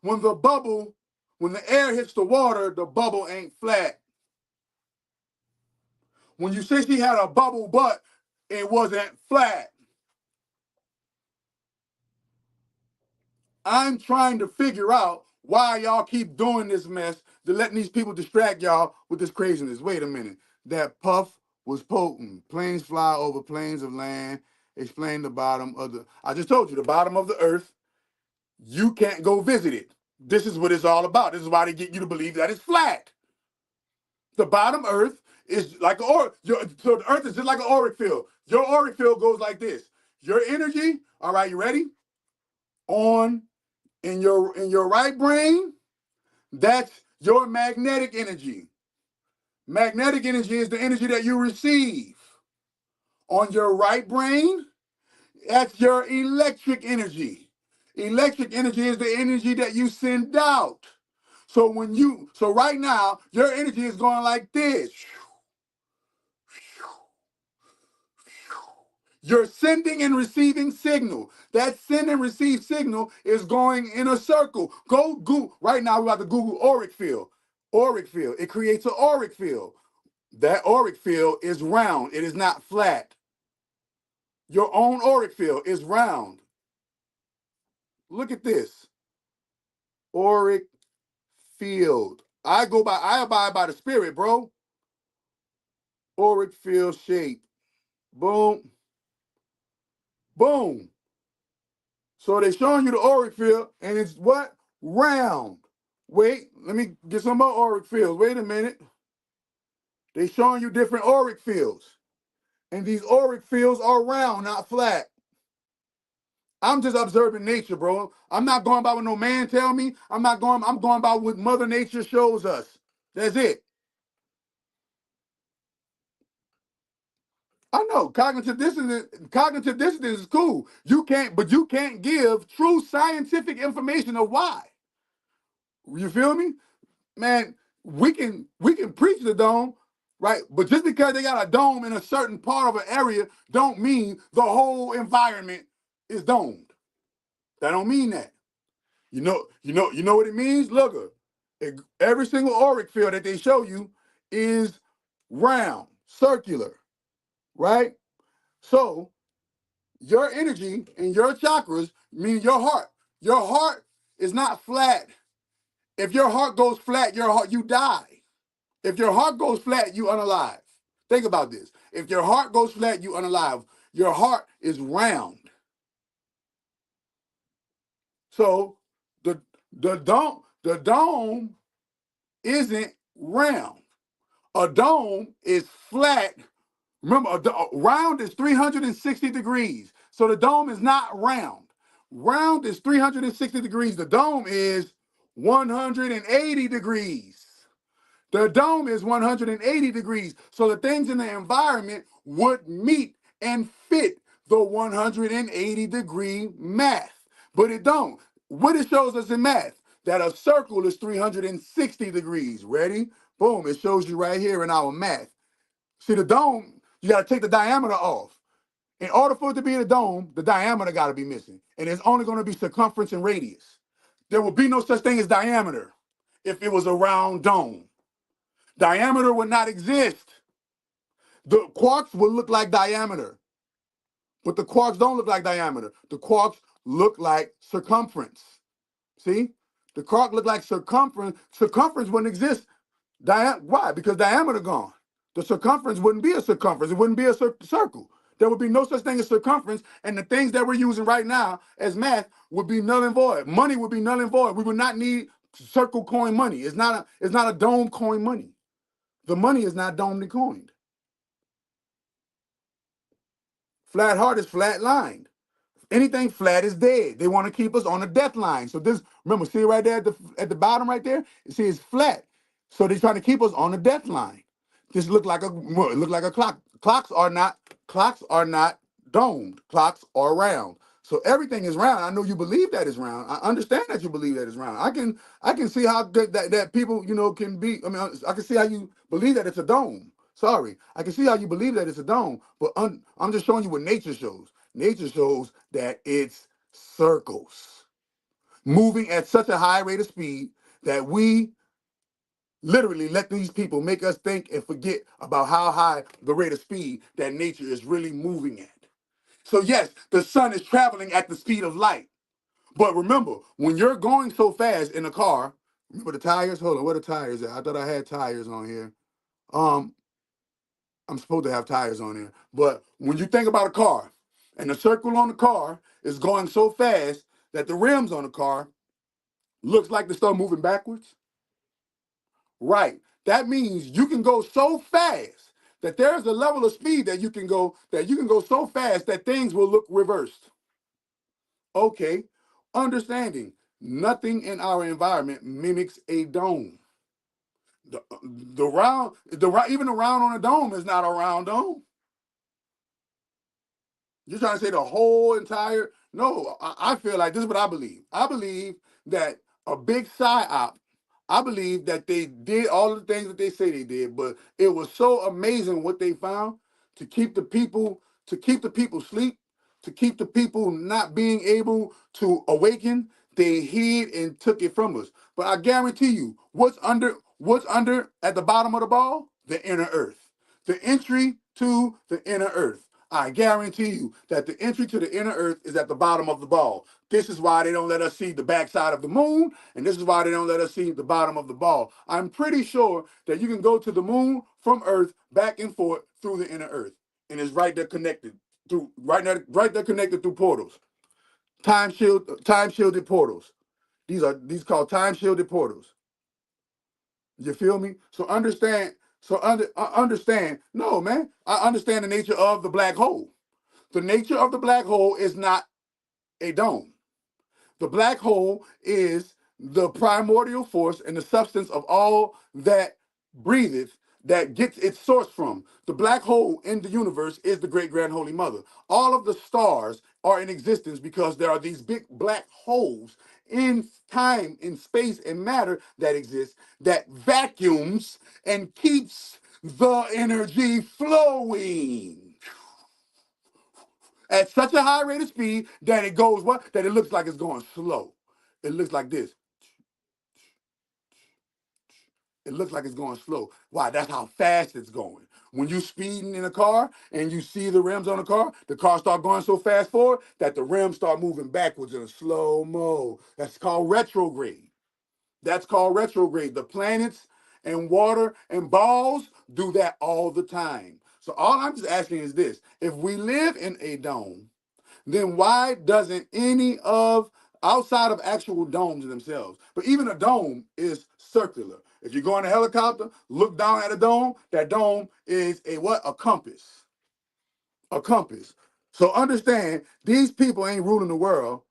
When the air hits the water, the bubble ain't flat. When you say she had a bubble butt, it wasn't flat. I'm trying to figure out why y'all keep doing this mess, to letting these people distract y'all with this craziness. Wait a minute. That puff was potent. Planes fly over plains of land. Explain the bottom of the, I just told you, the bottom of the earth. You can't go visit it. This is what it's all about. This is why they get you to believe that it's flat. The bottom earth is like so the earth is just like an auric field. Your auric field goes like this. Your energy, all right, you ready? On in your right brain, that's your magnetic energy. Magnetic energy is the energy that you receive. On your right brain, that's your electric energy. Electric energy is the energy that you send out. So right now, your energy is going like this. You're sending and receiving signal. That send and receive signal is going in a circle. Go Google. Right now, we're about to Google auric field. Auric field. It creates an auric field. That auric field is round. It is not flat. Your own auric field is round. Look at this. Auric field. I abide by the spirit, bro. Auric field shape. Boom. Boom. So they're showing you the auric field, and it's what? Round. Wait, let me get some more auric fields. Wait a minute. They're showing you different auric fields. And these auric fields are round, not flat. I'm just observing nature, bro. I'm not going by what no man tell me. I'm going by what Mother Nature shows us. That's it. I know cognitive dissonance is cool. You can't give true scientific information of why. You feel me? Man, we can preach the dome, right? But just because they got a dome in a certain part of an area don't mean the whole environment is domed. That don't mean that. You know what it means? Look, every single auric field that they show you is round, circular, right? So your energy and your chakras mean your heart. Your heart is not flat. If your heart goes flat, you die. If your heart goes flat, you unalive. Think about this. If your heart goes flat, you unalive. Your heart is round. So the dome isn't round. A dome is flat. Remember, a round is 360 degrees. So the dome is not round. Round is 360 degrees. The dome is 180 degrees. The dome is 180 degrees. So the things in the environment would meet and fit the 180 degree math. But it don't. What it shows us in math, that a circle is 360 degrees. Ready? Boom. It shows you right here in our math. See, the dome, you got to take the diameter off. In order for it to be a dome, the diameter got to be missing. And it's only going to be circumference and radius. There will be no such thing as diameter if it was a round dome. Diameter would not exist. The quarks would look like diameter, but the quarks don't look like diameter. The quarks look like circumference. See? The quark look like circumference. Circumference wouldn't exist. Why? Because diameter gone. The circumference wouldn't be a circumference. It wouldn't be a circle. There would be no such thing as circumference, and the things that we're using right now as math would be null and void. Money would be null and void. We would not need circle coin money. It's not a dome coin money. The money is not domed and coined. Flat heart is flat lined. Anything flat is dead. They want to keep us on the death line. So this, remember, see right there at the bottom right there? You see it's flat. So they're trying to keep us on the death line. This look like a clock. Clocks are not domed. Clocks are round. So everything is round. I know you believe that is round. I understand that you believe that is round. I can see how good that people, can be. I mean, I can see how you believe that it's a dome. Sorry. I can see how you believe that it's a dome, but I'm just showing you what nature shows. Nature shows that it's circles moving at such a high rate of speed that we literally let these people make us think and forget about how high the rate of speed that nature is really moving at. So yes, the sun is traveling at the speed of light. But remember, when you're going so fast in a car, remember the tires? Hold on, where the tires at? I thought I had tires on here. I'm supposed to have tires on here. But when you think about a car, and the circle on the car is going so fast that the rims on the car looks like they start moving backwards. Right. That means you can go so fast that there's a level of speed that you can go so fast that things will look reversed. Okay. Understanding nothing in our environment mimics a dome. Even the round on a dome is not a round dome. You're trying to say the whole entire, no, I feel like this is what I believe. I believe that a big psyop, I believe that they did all the things that they say they did, but it was so amazing what they found to keep the people asleep, to keep the people not being able to awaken. They hid and took it from us. But I guarantee you, what's under at the bottom of the ball? The inner earth. The entry to the inner earth. I guarantee you that the entry to the inner earth is at the bottom of the ball. This is why they don't let us see the backside of the moon, and this is why they don't let us see the bottom of the ball. I'm pretty sure that you can go to the moon from Earth back and forth through the inner earth, and it's right there connected right there connected through portals. Time shielded portals. These called time shielded portals. You feel me? So understand. Understand. No, man. I understand the nature of the black hole. The nature of the black hole is not a dome. The black hole is the primordial force and the substance of all that breatheth that gets its source from. The black hole in the universe is the great grand holy mother. All of the stars are in existence because there are these big black holes in time, in space, and matter that exist that vacuums and keeps the energy flowing at such a high rate of speed that it goes what? That it looks like it's going slow. It looks like this. It looks like it's going slow. Why? That's how fast it's going. When you speeding in a car and you see the rims on the car start going so fast forward that the rims start moving backwards in a slow mo. That's called retrograde. That's called retrograde. The planets and water and balls do that all the time. So all I'm just asking is this: if we live in a dome, then why doesn't any of outside of actual domes themselves, but even a dome is circular. If you go in a helicopter, look down at a dome, that dome is a what? A compass. A compass. So understand, these people ain't ruling the world.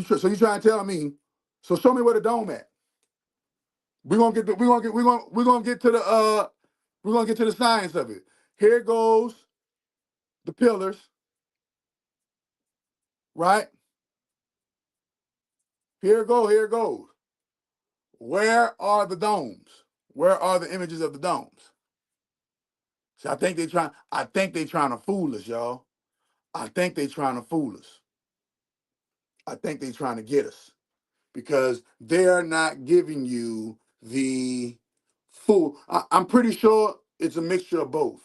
So you trying to tell me, so show me where the dome at. We're gonna get to the science of it. Here goes the pillars, right? Here it goes. Where are the domes? Where are the images of the domes? See, I think they trying to fool us, y'all. I think they trying to fool us. I think they trying to get us because they're not giving you the full. I'm pretty sure it's a mixture of both.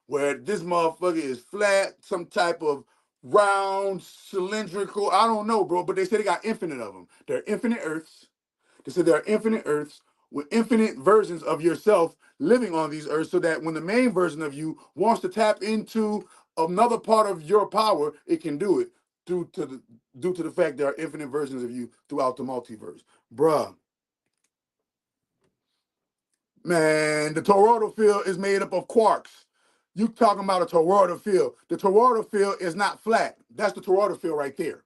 Where this motherfucker is flat, some type of round, cylindrical. I don't know, bro. But they say they got infinite of them. They're infinite Earths. They said there are infinite Earths with infinite versions of yourself living on these Earths, so that when the main version of you wants to tap into another part of your power, it can do it due to the fact there are infinite versions of you throughout the multiverse. Bruh, man, the toroidal field is made up of quarks. You talking about a toroidal field. The toroidal field is not flat. That's the toroidal field right there.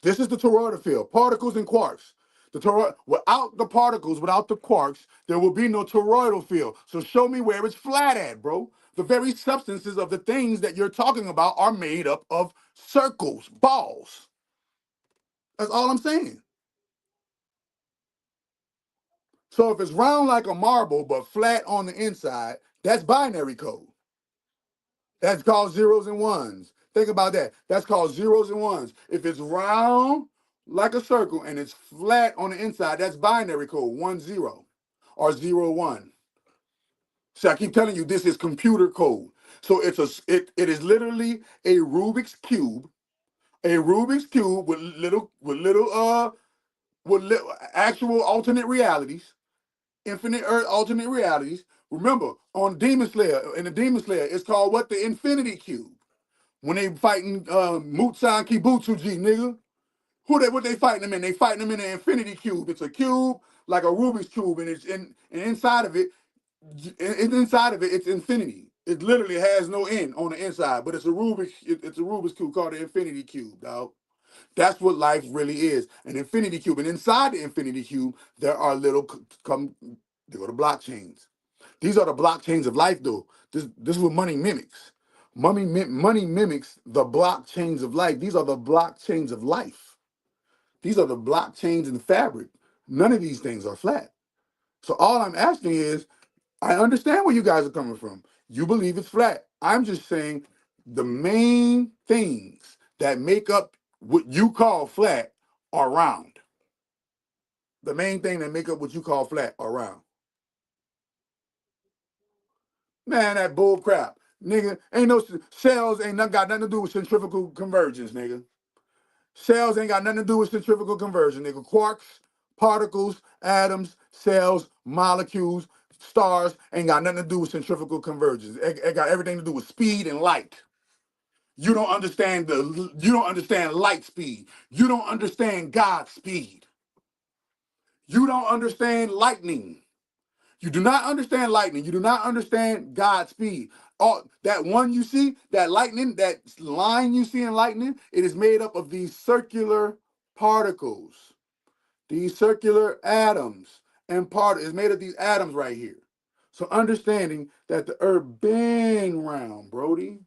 This is the toroidal field, particles and quarks. Without the particles, without the quarks, there will be no toroidal field. So show me where it's flat at, bro. The very substances of the things that you're talking about are made up of circles, balls. That's all I'm saying. So if it's round like a marble but flat on the inside, that's binary code. That's called zeros and ones. Think about that. That's called zeros and ones. If it's round like a circle and it's flat on the inside, that's binary code, 1-0 or 0-1. So I keep telling you, this is computer code. So it is literally a Rubik's cube with actual alternate realities, infinite Earth alternate realities. Remember, on Demon Slayer, in the Demon Slayer, it's called what? The Infinity Cube. When they fighting Mutsan Kibutsuji, nigga. What they fighting them in? They fighting them in an infinity cube. It's a cube like a Rubik's cube, and inside of it, it's infinity. It literally has no end on the inside, but it's a Rubik's cube called the infinity cube, dog. That's what life really is, an infinity cube. And inside the infinity cube, there are they go to blockchains. These are the blockchains of life, though. This is what money mimics. Money mimics the blockchains of life. These are the blockchains of life. These are the blockchains in the fabric. None of these things are flat. So all I'm asking is, I understand where you guys are coming from. You believe it's flat. I'm just saying the main things that make up what you call flat are round. The main thing that make up what you call flat are round. Man, that bull crap. Nigga, ain't no cells ain't got nothing to do with centrifugal convergence, nigga. Cells ain't got nothing to do with centrifugal conversion, nigga. Quarks, particles, atoms, cells, molecules, stars ain't got nothing to do with centrifugal convergence. It got everything to do with speed and light. You don't understand light speed. You don't understand God's speed. You don't understand lightning. You do not understand lightning. You do not understand God's speed. All that one you see, that lightning, that line you see in lightning, it is made up of these circular particles, these circular atoms, and part is made of these atoms right here. So understanding that the earth been round, Brody.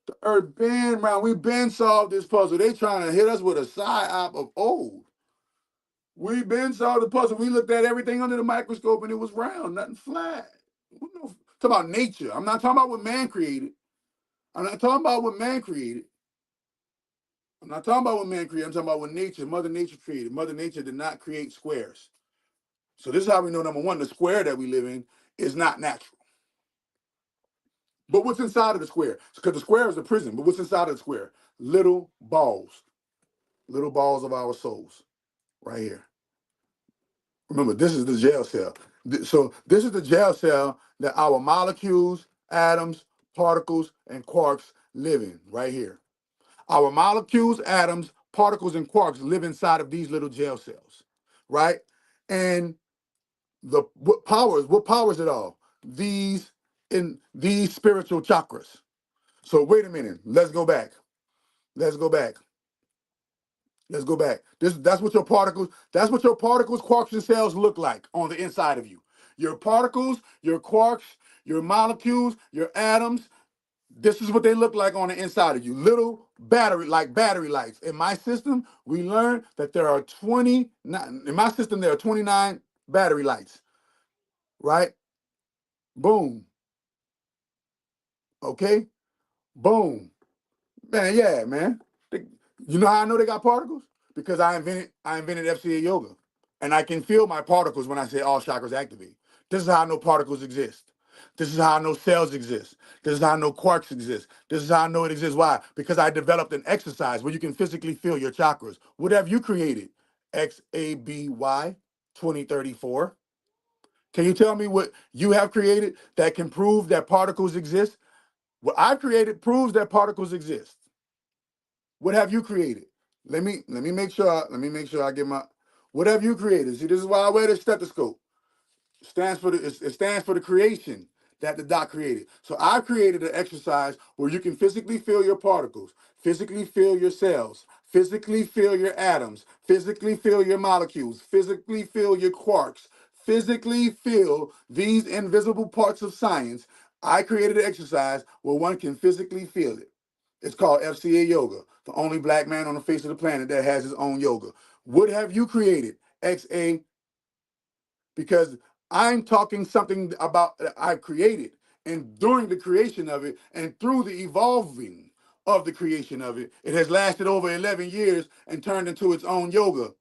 The earth been round. We been solved this puzzle. They trying to hit us with a psyop of old. We been solved the puzzle. We looked at everything under the microscope and it was round, nothing flat. Talk about nature. I'm not talking about what man created. I'm not talking about what man created. I'm not talking about what man created. I'm talking about what nature, Mother Nature created. Mother Nature did not create squares. So this is how we know, number one, the square that we live in is not natural. But what's inside of the square? Because the square is a prison, but what's inside of the square? Little balls of our souls, right here. Remember, this is the jail cell. So this is the jail cell that our molecules, atoms, particles, and quarks live in, right here. Our molecules, atoms, particles, and quarks live inside of these little jail cells, right? And what powers it all? These spiritual chakras. So wait a minute. Let's go back. That's what your particles, quarks, and cells look like on the inside of you. Your particles, your quarks, your molecules, your atoms, this is what they look like on the inside of you. Little battery lights. In my system, we learned that there are 29 battery lights, right? Boom. Okay? Boom. Man, yeah, man. You know how I know they got particles? Because I invented FCA Yoga. And I can feel my particles when I say all chakras activate. This is how I know particles exist. This is how I know cells exist. This is how I know quarks exist. This is how I know it exists. Why? Because I developed an exercise where you can physically feel your chakras. What have you created? XABY 2034. Can you tell me what you have created that can prove that particles exist? What I've created proves that particles exist. What have you created? Let me make sure I get my. What have you created? See, this is why I wear the stethoscope. It stands for the creation that the doc created. So I created an exercise where you can physically feel your particles, physically feel your cells, physically feel your atoms, physically feel your molecules, physically feel your quarks, physically feel these invisible parts of science. I created an exercise where one can physically feel it. It's called FCA Yoga, the only black man on the face of the planet that has his own yoga. What have you created? XA, because I'm talking something about that I've created. And during the creation of it and through the evolving of the creation of it, it has lasted over 11 years and turned into its own yoga.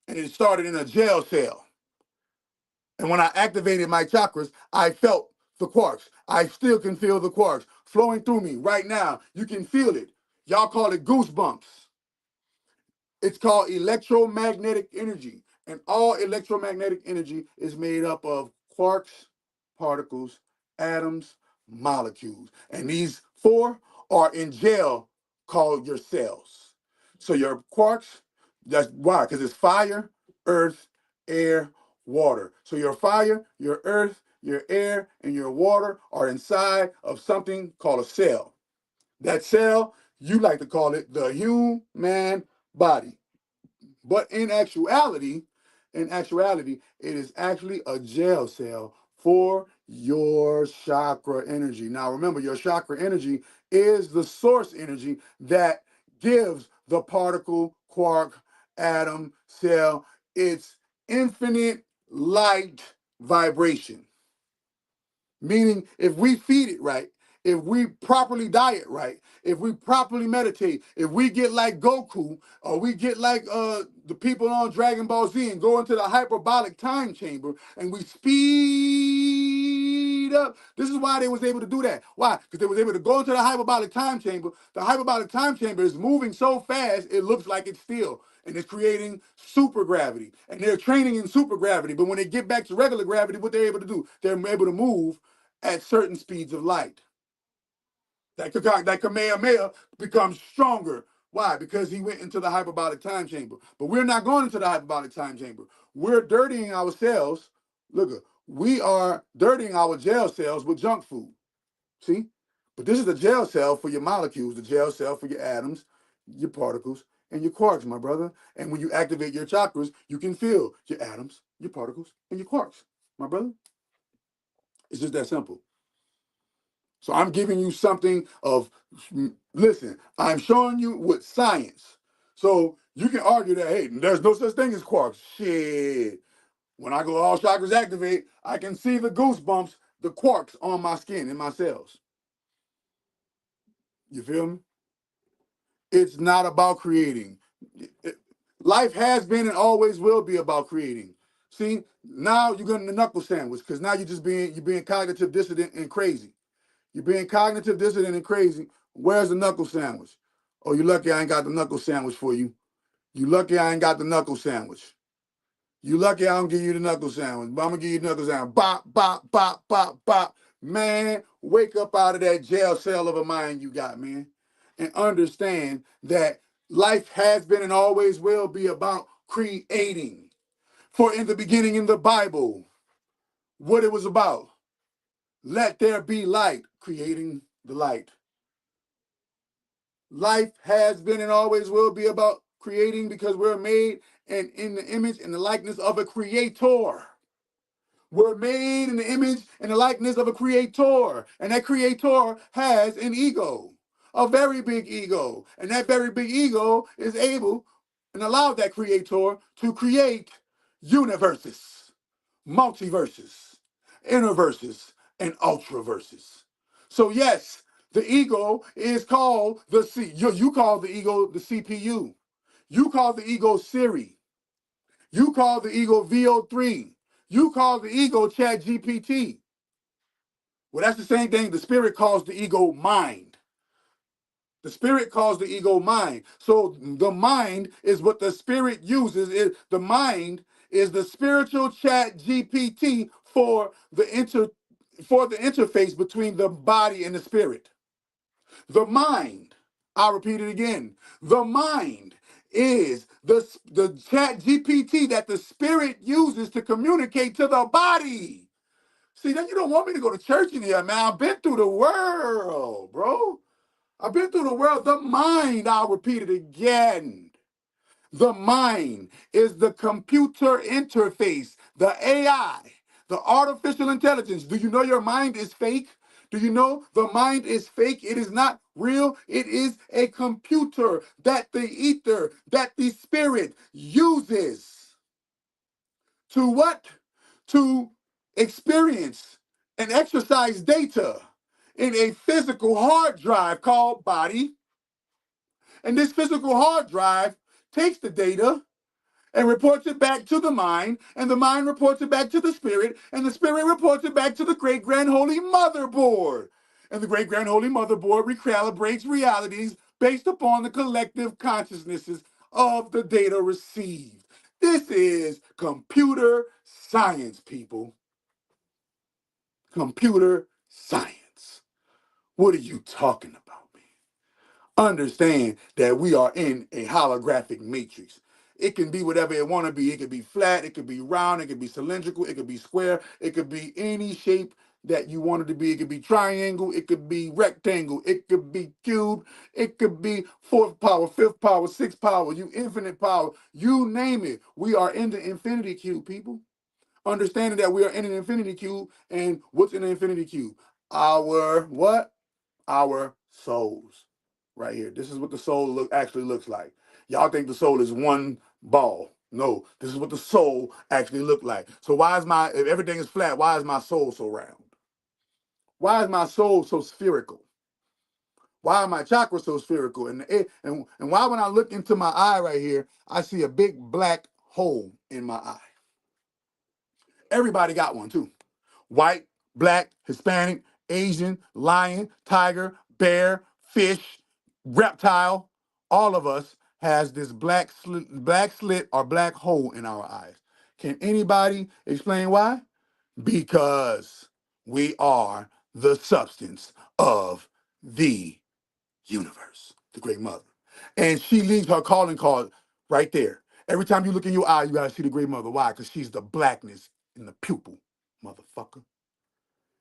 And it started in a jail cell. And when I activated my chakras, I felt the quarks. I still can feel the quarks flowing through me right now. You can feel it. Y'all call it goosebumps. It's called electromagnetic energy. And all electromagnetic energy is made up of quarks, particles, atoms, molecules. And these four are in jail called your cells. So your quarks, that's why, because it's fire, earth, air, water. So your fire, your earth, your air, and your water are inside of something called a cell. That cell, you like to call it the human body. But in actuality, it is actually a jail cell for your chakra energy. Now, remember, your chakra energy is the source energy that gives the particle, quark, atom, cell its infinite light vibration. Meaning, if we feed it right, if we properly diet right, if we properly meditate, if we get like Goku, or we get like the people on Dragon Ball Z and go into the hyperbolic time chamber and we speed up. This is why they was able to do that. Why? Because they was able to go into the hyperbolic time chamber. The hyperbolic time chamber is moving so fast, it looks like it's still. And it's creating super gravity. And they're training in super gravity. But when they get back to regular gravity, what they're able to do, they're able to move at certain speeds of light. That Kamehameha becomes stronger. Why? Because he went into the hyperbolic time chamber. But we're not going into the hyperbolic time chamber. We're dirtying ourselves. Look, we are dirtying our jail cells with junk food. See? But this is the jail cell for your molecules, the jail cell for your atoms, your particles, and your quarks, my brother. And when you activate your chakras, you can feel your atoms, your particles, and your quarks, my brother. It's just that simple. So I'm giving you something of, listen, I'm showing you with science. So you can argue that, hey, there's no such thing as quarks. Shit. When I go all chakras activate, I can see the goosebumps, the quarks on my skin, in my cells. You feel me? It's not about creating. Life has been and always will be about creating. See, now you're getting the knuckle sandwich because now you're being cognitive dissident and crazy. You're being cognitive dissident and crazy. Where's the knuckle sandwich? Oh, you lucky I ain't got the knuckle sandwich for you. You lucky I ain't got the knuckle sandwich. You lucky I don't give you the knuckle sandwich, but I'm gonna give you the knuckle sandwich. Bop, bop, bop, bop, bop. Man, wake up out of that jail cell of a mind you got, man. And understand that life has been and always will be about creating. For in the beginning in the Bible, what it was about, let there be light, creating the light. Life has been and always will be about creating because we're made and in the image and the likeness of a creator. We're made in the image and the likeness of a creator. And that creator has an ego, a very big ego. And that very big ego is able and allowed that creator to create universes, multiverses, interverses, and ultraverses. So yes, the ego is called the C. You call the ego the CPU. You call the ego Siri. You call the ego VO3. You call the ego Chat GPT. Well, that's the same thing the spirit calls the ego mind. The spirit calls the ego mind. So the mind is what the spirit uses. The mind is the spiritual Chat GPT for the interface between the body and the spirit. The mind, I'll repeat it again. The mind is the Chat GPT that the spirit uses to communicate to the body. See, then you don't want me to go to church in here, man. I've been through the world, bro. I've been through the world. The mind, I'll repeat it again. The mind is the computer interface, the AI, the artificial intelligence. Do you know your mind is fake? Do you know the mind is fake? It is not real. It is a computer that the ether, that the spirit uses to what? To experience and exercise data in a physical hard drive called body. And this physical hard drive takes the data and reports it back to the mind, and the mind reports it back to the spirit, and the spirit reports it back to the great grand holy motherboard. And the great grand holy motherboard recalibrates realities based upon the collective consciousnesses of the data received. This is computer science, people. Computer science. What are you talking about, man? Understand that we are in a holographic matrix. It can be whatever it want to be. It could be flat, it could be round, it could be cylindrical, it could be square, it could be any shape that you want it to be. It could be triangle, it could be rectangle, it could be cube, it could be fourth power, fifth power, sixth power, you infinite power, you name it. We are in the infinity cube, people. Understanding that we are in an infinity cube, and what's in the infinity cube? Our what? Our souls. Right here. This is what the soul actually looks like. Y'all think the soul is one ball. No, this is what the soul actually look like. So why is if everything is flat, why is my soul so round? Why is my soul so spherical? Why are my chakras so spherical? And why when I look into my eye right here, I see a big black hole in my eye. Everybody got one too. White, black, Hispanic, Asian, lion, tiger, bear, fish, reptile, all of us has this black slit or black hole in our eyes. Can anybody explain why? Because we are the substance of the universe, the great mother. And she leaves her calling card right there. Every time you look in your eye, you gotta see the great mother. Why? Because she's the blackness in the pupil, motherfucker.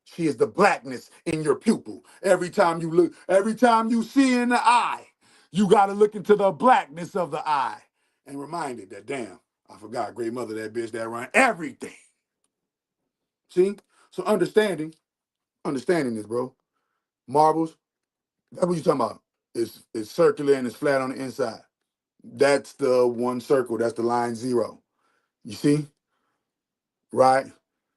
She is the blackness in your pupil. Every time you look, every time you see in the eye, you gotta look into the blackness of the eye and remind it that, damn, I forgot great mother, that bitch that run everything. See? So understanding this, bro. Marbles, that's what you talking about. It's circular and it's flat on the inside. That's the one circle. That's the line 0. You see? Right?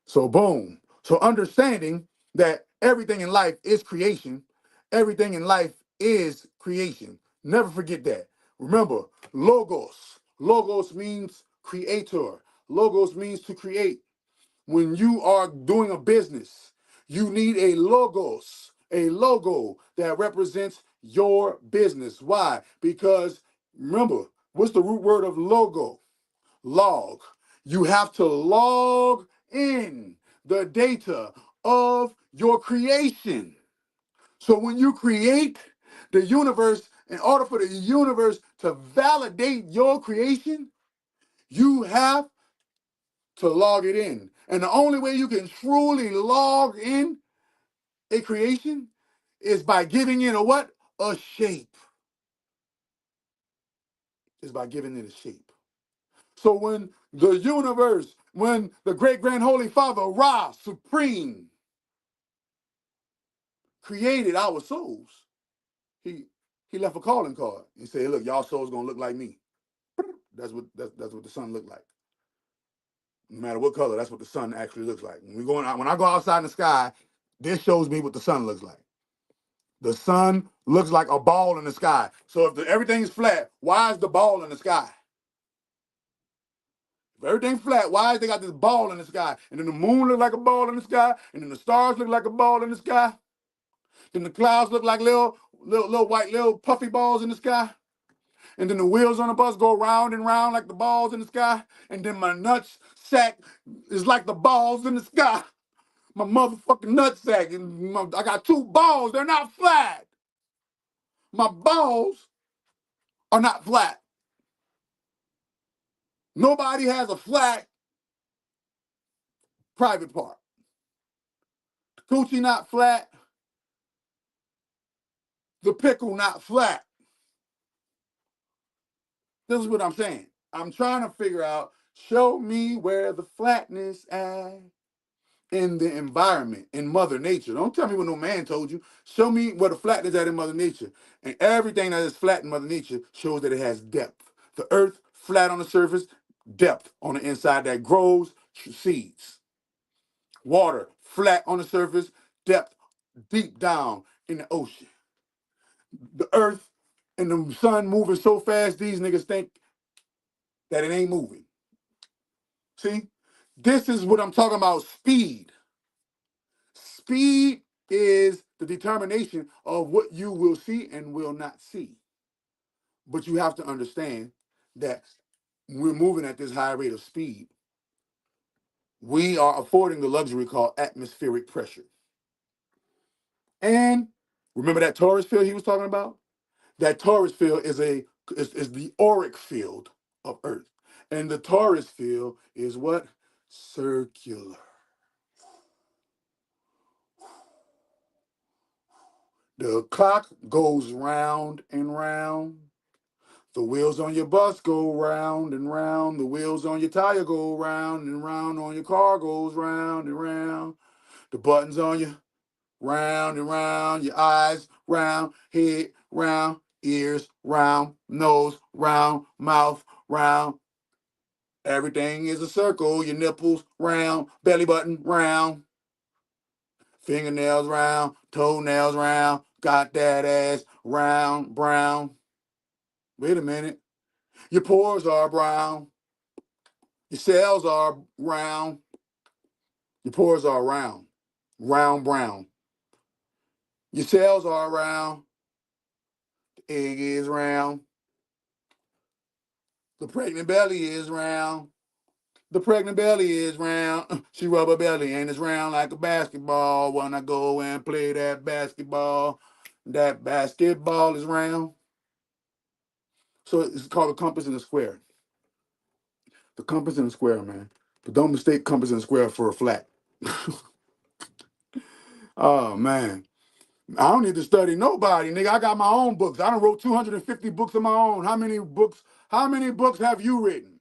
So boom. So understanding that everything in life is creation. Everything in life is creation. Never forget that. Remember, logos. Logos means creator. Logos means to create. When you are doing a business, you need a logo that represents your business. Why? Because remember, what's the root word of logo? Log. You have to log in the data of your creation. So when you create the universe, in order for the universe to validate your creation, you have to log it in. And the only way you can truly log in a creation is by giving it a what? A shape. Is by giving it a shape. So when the universe, when the great grand holy father, Ra, supreme, created our souls, he left a calling card. He said, look, y'all souls gonna look like me. That's what the sun looked like. No matter what color, that's what the sun actually looks like. When I go outside in the sky, this shows me what the sun looks like. The sun looks like a ball in the sky. So if everything's flat, why is the ball in the sky? If everything's flat, why is they got this ball in the sky? And then the moon look like a ball in the sky, and then the stars look like a ball in the sky. Then the clouds look like little white little puffy balls in the sky. And then the wheels on the bus go round and round like the balls in the sky. And then my nuts sack is like the balls in the sky. My motherfucking nut sack. And I got 2 balls. They're not flat. My balls are not flat. Nobody has a flat private part. The coochie not flat. The pickle not flat. This is what I'm saying. I'm trying to figure out, show me where the flatness at in the environment, in Mother Nature. Don't tell me what no man told you. Show me where the flatness at in Mother Nature. And everything that is flat in Mother Nature shows that it has depth. The earth, flat on the surface, depth on the inside that grows seeds. Water, flat on the surface, depth deep down in the ocean. The earth and the sun moving so fast, these niggas think that it ain't moving. See? This is what I'm talking about, speed. Speed is the determination of what you will see and will not see. But you have to understand that we're moving at this high rate of speed. We are affording the luxury called atmospheric pressure. And remember that torus field he was talking about? That torus field is the auric field of Earth. And the torus field is what? Circular. The clock goes round and round. The wheels on your bus go round and round. The wheels on your tire go round and round. On your car goes round and round. The buttons on you round and round. Your eyes round, head round, ears round, nose round, mouth round. Everything is a circle. Your nipples round, belly button round, fingernails round, toenails round. Got that ass round, brown. Wait a minute. Your pores are brown. Your cells are round. Your pores are round. Round brown. Your cells are round. The egg is round. The pregnant belly is round. The pregnant belly is round. She rub her belly and it's round like a basketball. When I go and play that basketball is round. So it's called a compass and a square. The compass and a square, man. But don't mistake compass and a square for a flat. Oh, man. I don't need to study nobody, nigga. I got my own books. I done wrote 250 books of my own. How many books have you written?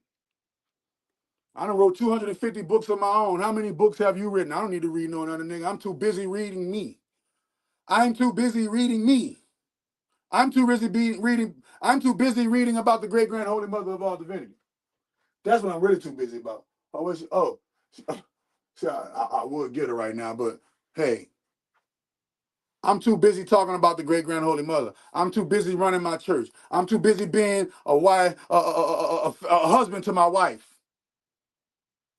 I done wrote 250 books of my own. How many books have you written? I don't need to read no other nigga. I'm too busy reading me. I'm too busy reading me. I'm too busy reading. I'm too busy reading about the great grand holy mother of all divinity. That's what I'm really too busy about. See, I would get her right now, but hey, I'm too busy talking about the great grand holy mother. I'm too busy running my church. I'm too busy being a wife, a husband to my wife.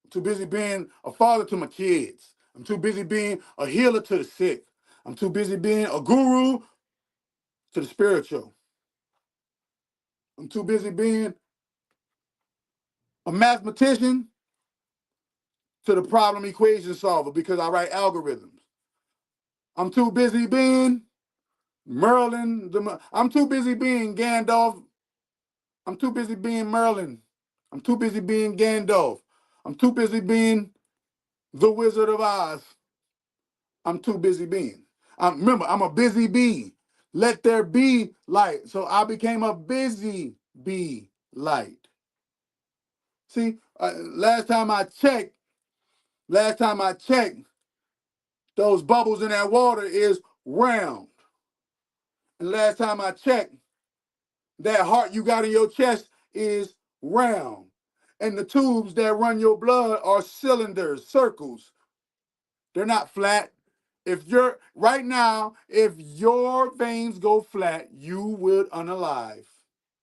I'm too busy being a father to my kids. I'm too busy being a healer to the sick. I'm too busy being a guru to the spiritual. I'm too busy being a mathematician to the problem equation solver because I write algorithms. I'm too busy being Merlin. I'm too busy being Gandalf. I'm too busy being Merlin. I'm too busy being Gandalf. I'm too busy being the Wizard of Oz. I'm too busy being. Remember, I'm a busy bee. Let there be light. So I became a busy bee light. See, last time I checked, those bubbles in that water is round. And last time I checked, that heart you got in your chest is round. And the tubes that run your blood are cylinders, circles. They're not flat. If your veins go flat, you would unalive.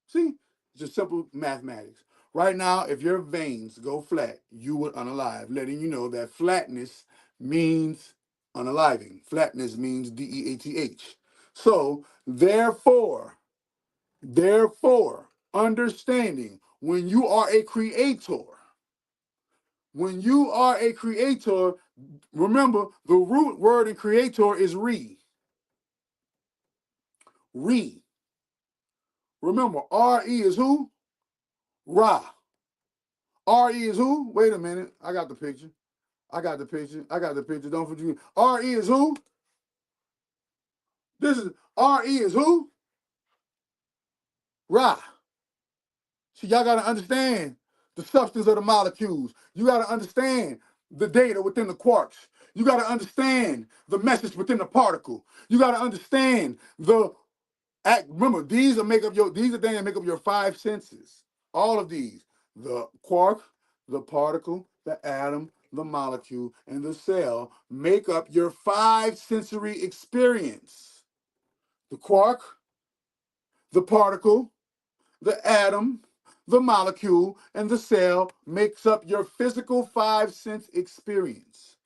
See, it's just simple mathematics. Right now, if your veins go flat, you would unalive, letting you know that flatness means unaliving. Flatness means DEATH. So, therefore, understanding when you are a creator, remember the root word in creator is re. Re. Remember, R-E is who? Ra. R-E is who? Wait a minute. I got the picture. Don't forget. R-E is who? R-E is who? Ra. So y'all got to understand the substance of the molecules. You got to understand the data within the quarks. You got to understand the message within the particle. You got to understand remember, these are things that make up your five senses. All of these. The quark, the particle, the atom, the molecule, and the cell make up your five sensory experience. The quark, the particle, the atom, the molecule, and the cell makes up your physical five sense experience.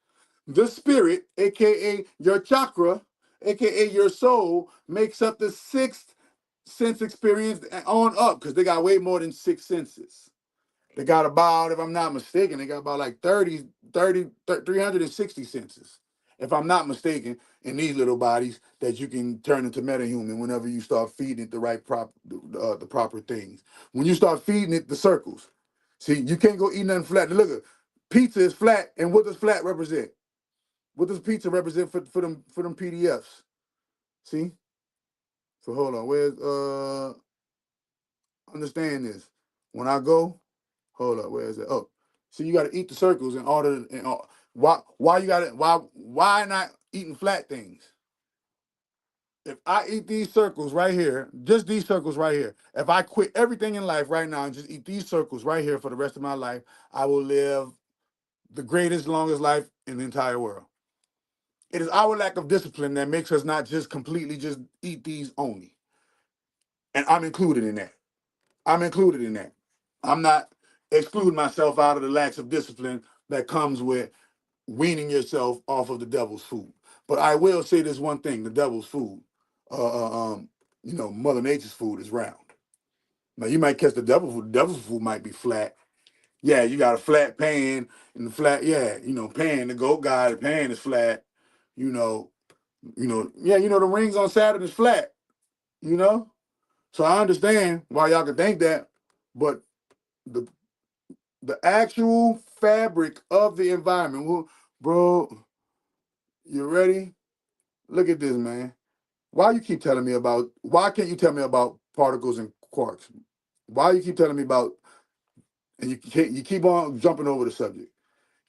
The spirit, aka your chakra, aka your soul, makes up the sixth sense experience on up, because they got way more than six senses. They got about, if I'm not mistaken, they got about like 360 senses, if I'm not mistaken, in these little bodies that you can turn into metahuman whenever you start feeding it the proper things. When you start feeding it the circles. See, you can't go eat nothing flat. Look at pizza is flat, and what does flat represent? What does pizza represent for them PDFs? See? So hold on. Where's understand this. When I go, hold up, where is it? Oh, so you got to eat the circles in order. Why you got to why not eating flat things? If I eat these circles right here, just these circles right here, if I quit everything in life right now and just eat these circles right here for the rest of my life, I will live the greatest, longest life in the entire world. It is our lack of discipline that makes us not just completely just eat these only. And I'm included in that. I'm not excluding myself out of the lack of discipline that comes with weaning yourself off of the devil's food. But I will say this one thing: the devil's food, Mother Nature's food is round. Now you might catch the devil's food. The devil's food might be flat. Yeah, you got a flat pan and the flat. Yeah, pan. The goat guy, the pan is flat. The rings on Saturn is flat. So I understand why y'all can think that, but the actual fabric of the environment. Well, bro, you ready? Look at this, man. Why can't you tell me about particles and quarks? Why you keep telling me about And you keep on jumping over the subject.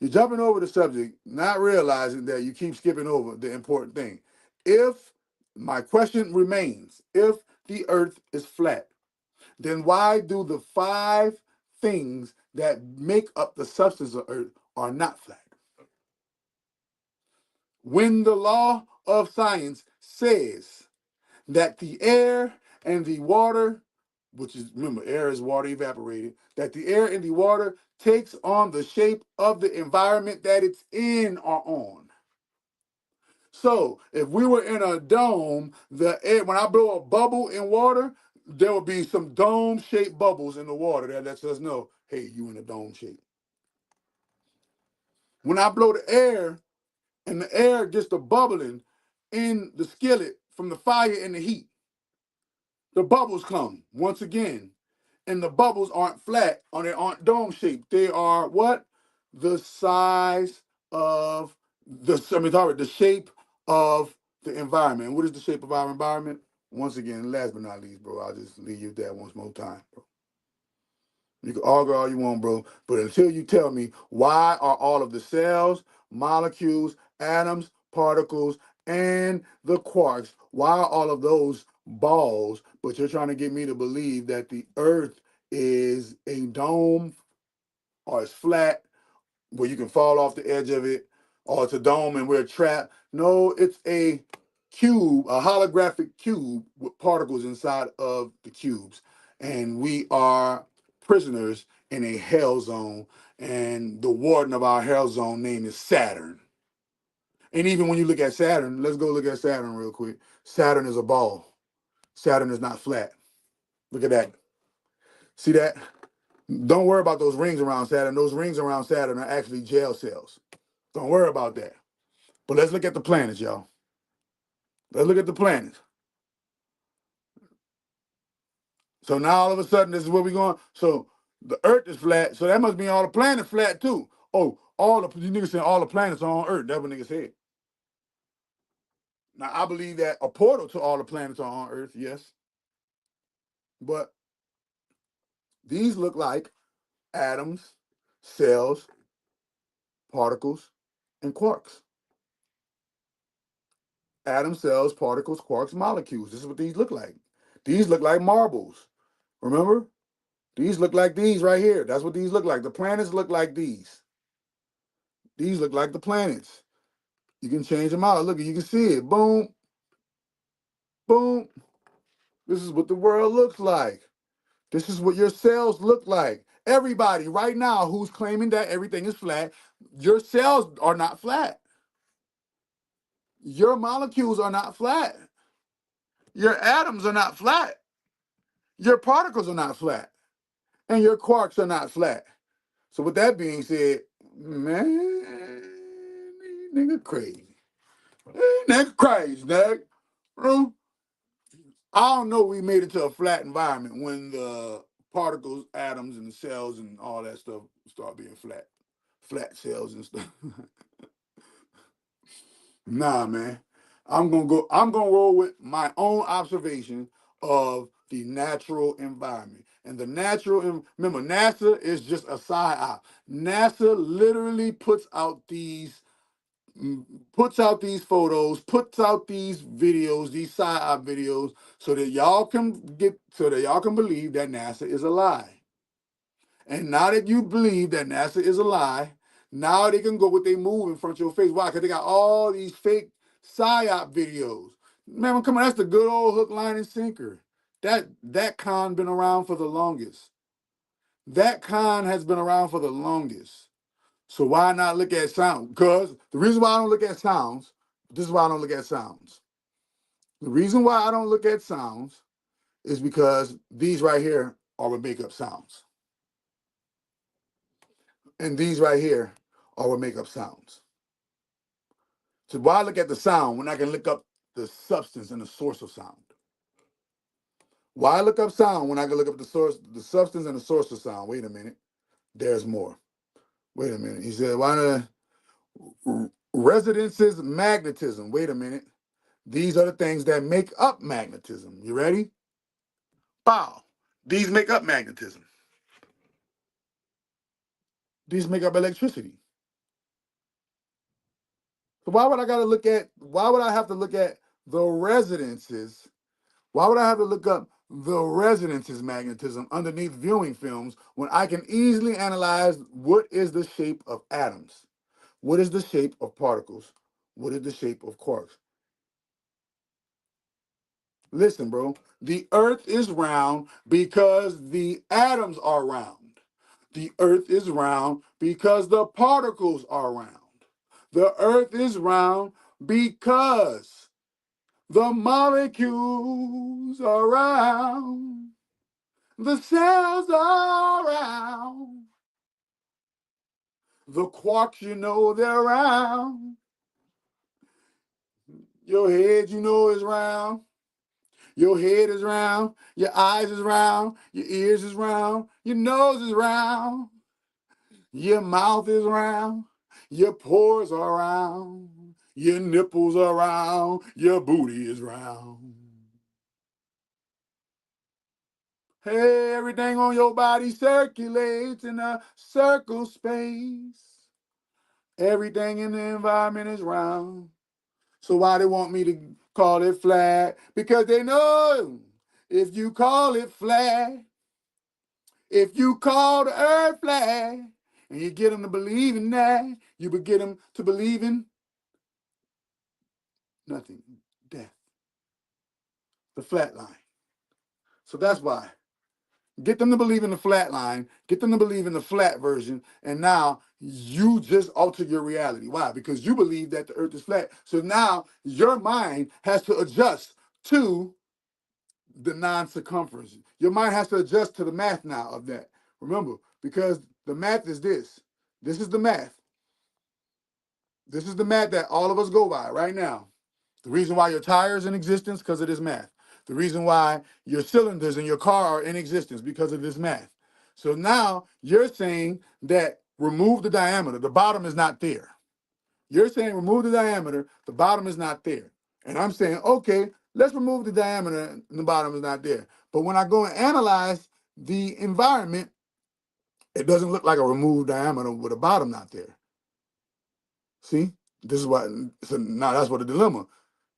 You're jumping over the subject, not realizing that you keep skipping over the important thing. If my question remains, if the earth is flat, then why do the 5 things that make up the substance of earth are not flat? When the law of science says that the air and the water, which is, remember, air is water evaporated, that the air and the water takes on the shape of the environment that it's in or on. So if we were in a dome, the air, when I blow a bubble in water, there will be some dome-shaped bubbles in the water that lets us know, hey, you in a dome shape. When I blow the air, and the air gets to bubbling in the skillet from the fire and the heat, the bubbles come once again. And the bubbles aren't flat, or they aren't dome shaped. They are what? The size of the shape of the environment. What is the shape of our environment? Once again, last but not least, bro, I'll just leave you with that once more time, bro. You can argue all you want, bro, but until you tell me why are all of the cells, molecules, atoms, particles, and the quarks, why are all of those balls, but you're trying to get me to believe that the earth is a dome or it's flat where you can fall off the edge of it, or it's a dome and we're trapped. No, it's a cube, a holographic cube with particles inside of the cubes. And we are prisoners in a hell zone. And the warden of our hell zone name is Saturn. And even when you look at Saturn, let's go look at Saturn real quick. Saturn is a ball. Saturn is not flat. Look at that. See that? Don't worry about those rings around Saturn. Those rings around Saturn are actually gel cells. Don't worry about that. But let's look at the planets, y'all. Let's look at the planets. So now all of a sudden, this is where we're going. So the Earth is flat. So that must mean all the planets flat too. Oh, you niggas saying all the planets are on Earth. That's what niggas said. Now I believe that a portal to all the planets are on Earth, yes. But these look like atoms, cells, particles, and quarks. Atoms, cells, particles, quarks, molecules. This is what these look like. These look like marbles. Remember? These look like these right here. That's what these look like. The planets look like these. These look like the planets. You can change them out. Look, you can see it. Boom. Boom. This is what the world looks like. This is what your cells look like. Everybody right now who's claiming that everything is flat, your cells are not flat. Your molecules are not flat. Your atoms are not flat. Your particles are not flat. And your quarks are not flat. So with that being said, man, nigga crazy. Nigga crazy, nigga. I don't know we made it to a flat environment when the particles, atoms, and cells and all that stuff start being flat. Flat cells and stuff. Nah, man. I'm gonna roll with my own observation of the natural environment. And the remember, NASA is just a psyop. NASA literally puts out these photos, puts out these videos, these psyop videos, so that y'all can believe that NASA is a lie. And now that you believe that NASA is a lie, now they can go with their move in front of your face. Why? Because they got all these fake psyop videos. Man, come on, that's the good old hook, line, and sinker. That con been around for the longest. That con has been around for the longest. So why not look at sound? Because the reason why I don't look at sounds, this is why I don't look at sounds. The reason why I don't look at sounds is because these right here are what make up sounds. And these right here are what make up sounds. So why look at the sound when I can look up the substance and the source of sound? Why look up sound when I can look up the substance and the source of sound? Wait a minute. There's more. Wait a minute. He said, why not resonances, magnetism? Wait a minute. These are the things that make up magnetism. You ready? Bow. These make up magnetism. These make up electricity. So why would I have to look at the resonances? Why would I have to look up the resonances magnetism underneath viewing films when I can easily analyze what is the shape of atoms? What is the shape of particles? What is the shape of quarks? Listen, bro, the earth is round because the atoms are round. The earth is round because the particles are round. The earth is round because the molecules are round. The cells are round. The quarks, you know, they're round. Your head, you know, is round. Your head is round. Your eyes is round. Your ears is round. Your nose is round. Your mouth is round. Your pores are round. Your nipples are round. Your booty is round. Hey, everything on your body circulates in a circle space. Everything in the environment is round. So why they want me to call it flat? Because they know if you call it flat, if you call the earth flat, and you get them to believe in that, you would get them to believe in nothing, death, the flat line. So that's why. Get them to believe in the flat line, get them to believe in the flat version, and now you just alter your reality. Why? Because you believe that the earth is flat. So now your mind has to adjust to the non-circumference. Your mind has to adjust to the math now of that. Remember, because the math is this. This is the math. This is the math that all of us go by right now. The reason why your tire is in existence because of this math. The reason why your cylinders in your car are in existence because of this math. So now you're saying that remove the diameter. The bottom is not there. You're saying remove the diameter. The bottom is not there. And I'm saying, okay, let's remove the diameter and the bottom is not there. But when I go and analyze the environment, it doesn't look like a removed diameter with a bottom not there. See? This is what, so now that's what the dilemma.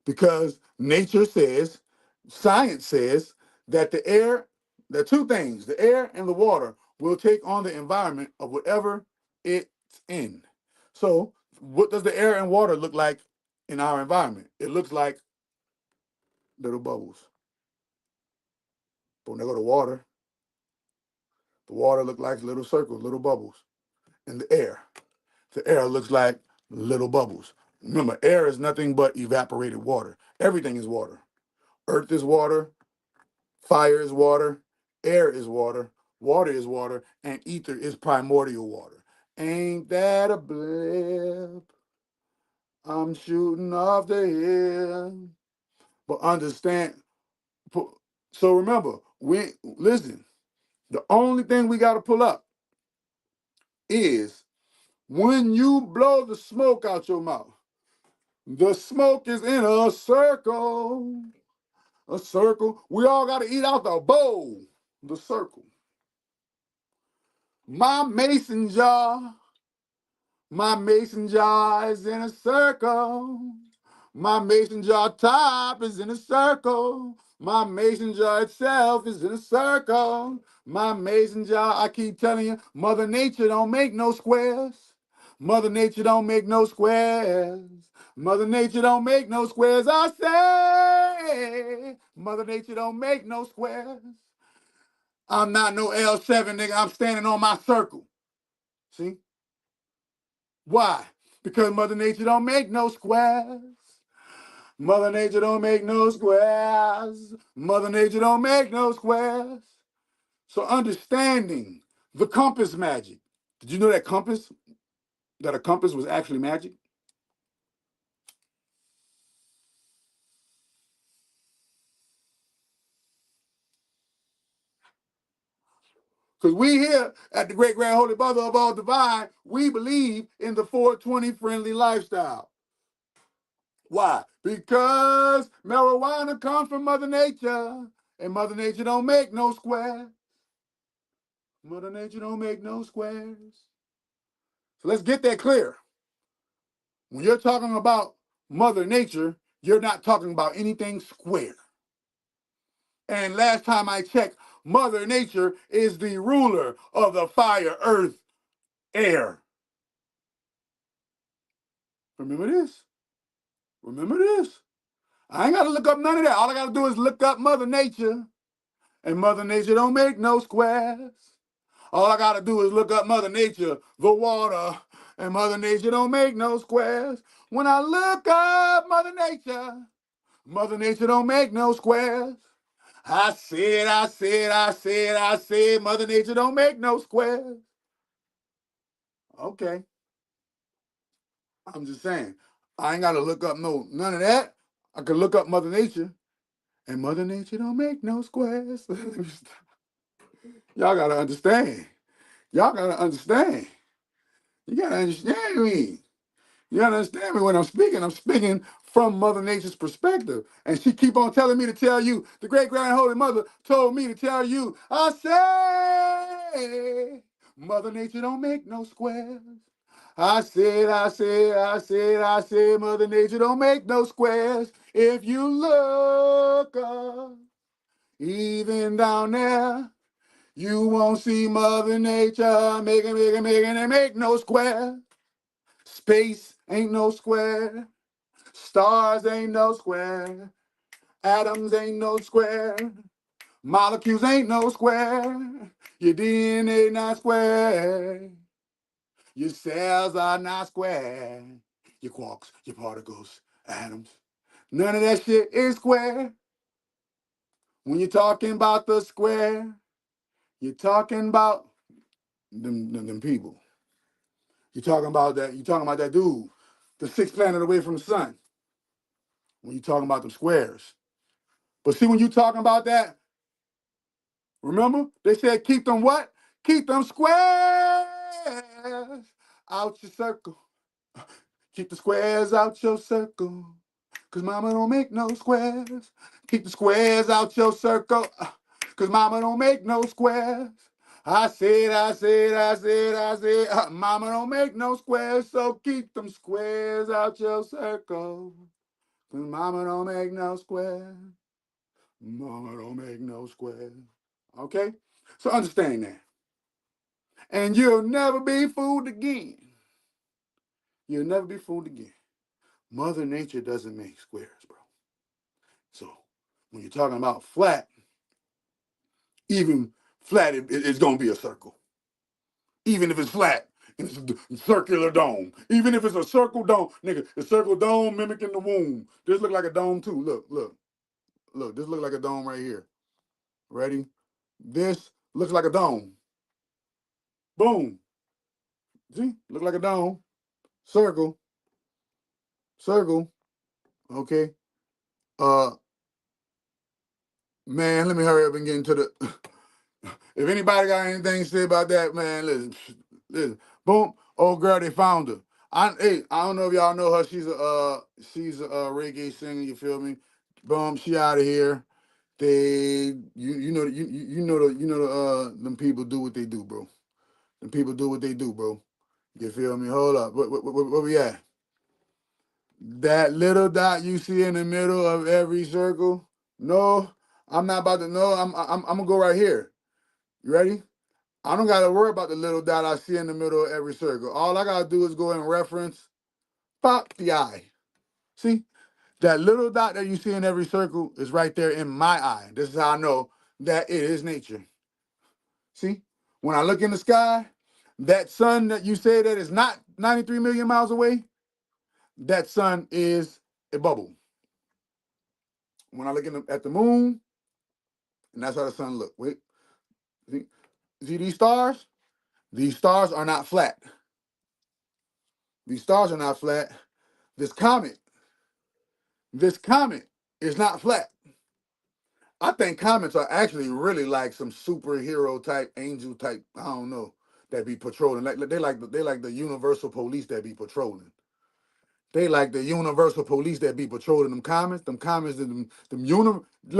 Because nature says, science says that the air, there are two things, the air and the water will take on the environment of whatever it's in. So what does the air and water look like in our environment? It looks like little bubbles. But when they go to water, the water looks like little circles, little bubbles. And the air looks like little bubbles. Remember, air is nothing but evaporated water. Everything is water. Earth is water. Fire is water, air is water is water, and ether is primordial water. Ain't that a blip? I'm shooting off the hill. But understand, so remember, listen, the only thing we got to pull up is when you blow the smoke out your mouth, the smoke is in a circle. A circle. We all got to eat out the bowl, the circle. My mason jar is in a circle. My mason jar top is in a circle. My mason jar itself is in a circle. My mason jar, I keep telling you, Mother Nature don't make no squares. Mother Nature don't make no squares. Mother Nature don't make no squares. I say, Mother Nature don't make no squares. I'm not no L7, nigga. I'm standing on my circle. See? Why? Because Mother Nature don't make no squares. Mother Nature don't make no squares. Mother Nature don't make no squares. So understanding the compass magic. Did you know that a compass was actually magic? Because we here at the Great Grand Holy Mother of all divine, we believe in the 420 friendly lifestyle. Why? Because marijuana comes from Mother Nature, and Mother Nature don't make no squares. Mother Nature don't make no squares. So let's get that clear. When you're talking about Mother Nature, you're not talking about anything square. And last time I checked, Mother Nature is the ruler of the fire, earth, air. Remember this. Remember this. I ain't got to look up none of that. All I got to do is look up Mother Nature. And Mother Nature don't make no squares. All I got to do is look up Mother Nature, the water. And Mother Nature don't make no squares. When I look up Mother Nature don't make no squares. I said, Mother Nature don't make no squares. Okay, I'm just saying. I ain't got to look up none of that. I can look up Mother Nature, and Mother Nature don't make no squares. Y'all got to understand. Y'all got to understand. You got to understand me. You understand me when I'm speaking? I'm speaking from Mother Nature's perspective. And she keep on telling me to tell you, the great grand holy mother told me to tell you, I say, Mother Nature don't make no squares. I said, Mother Nature don't make no squares. If you look up, even down there, you won't see Mother Nature making, and make no square. Space ain't no square. Stars ain't no square. Atoms ain't no square. Molecules ain't no square. Your DNA not square. Your cells are not square. Your quarks, your particles, atoms. None of that shit is square. When you're talking about the square, you're talking about them people. You're talking about that dude, the sixth planet away from the sun. When you're talking about them squares. But see, when you're talking about that, remember, they said keep them what? Keep them squares out your circle. Keep the squares out your circle. Cause mama don't make no squares. Keep the squares out your circle. Cause mama don't make no squares. I said, mama don't make no squares, so keep them squares out your circle. Cause mama don't make no squares. Mama don't make no squares. Okay? So understand that. And you'll never be fooled again. You'll never be fooled again. Mother Nature doesn't make squares, bro. So when you're talking about flat, even flat, it's going to be a circle. Even if it's flat, and it's a circular dome. Even if it's a circle dome. Nigga, the circle dome mimicking the womb. This look like a dome too. Look. This look like a dome right here. Ready? This looks like a dome. Boom. See? Look like a dome. Circle. Okay. Man, let me hurry up and get into the. If anybody got anything to say about that, man, listen. Boom. Old girl, they found her. I don't know if y'all know her. She's a reggae singer. You feel me? Boom. She out of here. Them people do what they do, bro. Them people do what they do, bro. You feel me? Hold up. Where we at? That little dot you see in the middle of every circle. No, I'm not about to. No, I'm gonna go right here. You ready? I don't gotta worry about the little dot I see in the middle of every circle. All I gotta do is go and reference, pop the eye. See? That little dot that you see in every circle is right there in my eye. This is how I know that it is nature. See? When I look in the sky, that sun that you say that is not 93 million miles away, that sun is a bubble. When I look at the moon, and that's how the sun look. Wait, see these stars? These stars are not flat. These stars are not flat. This comet is not flat. I think comets are actually really like some superhero type, angel type, I don't know, that be patrolling. They like the universal police that be patrolling. They like the universal police that be patrolling them comets. Look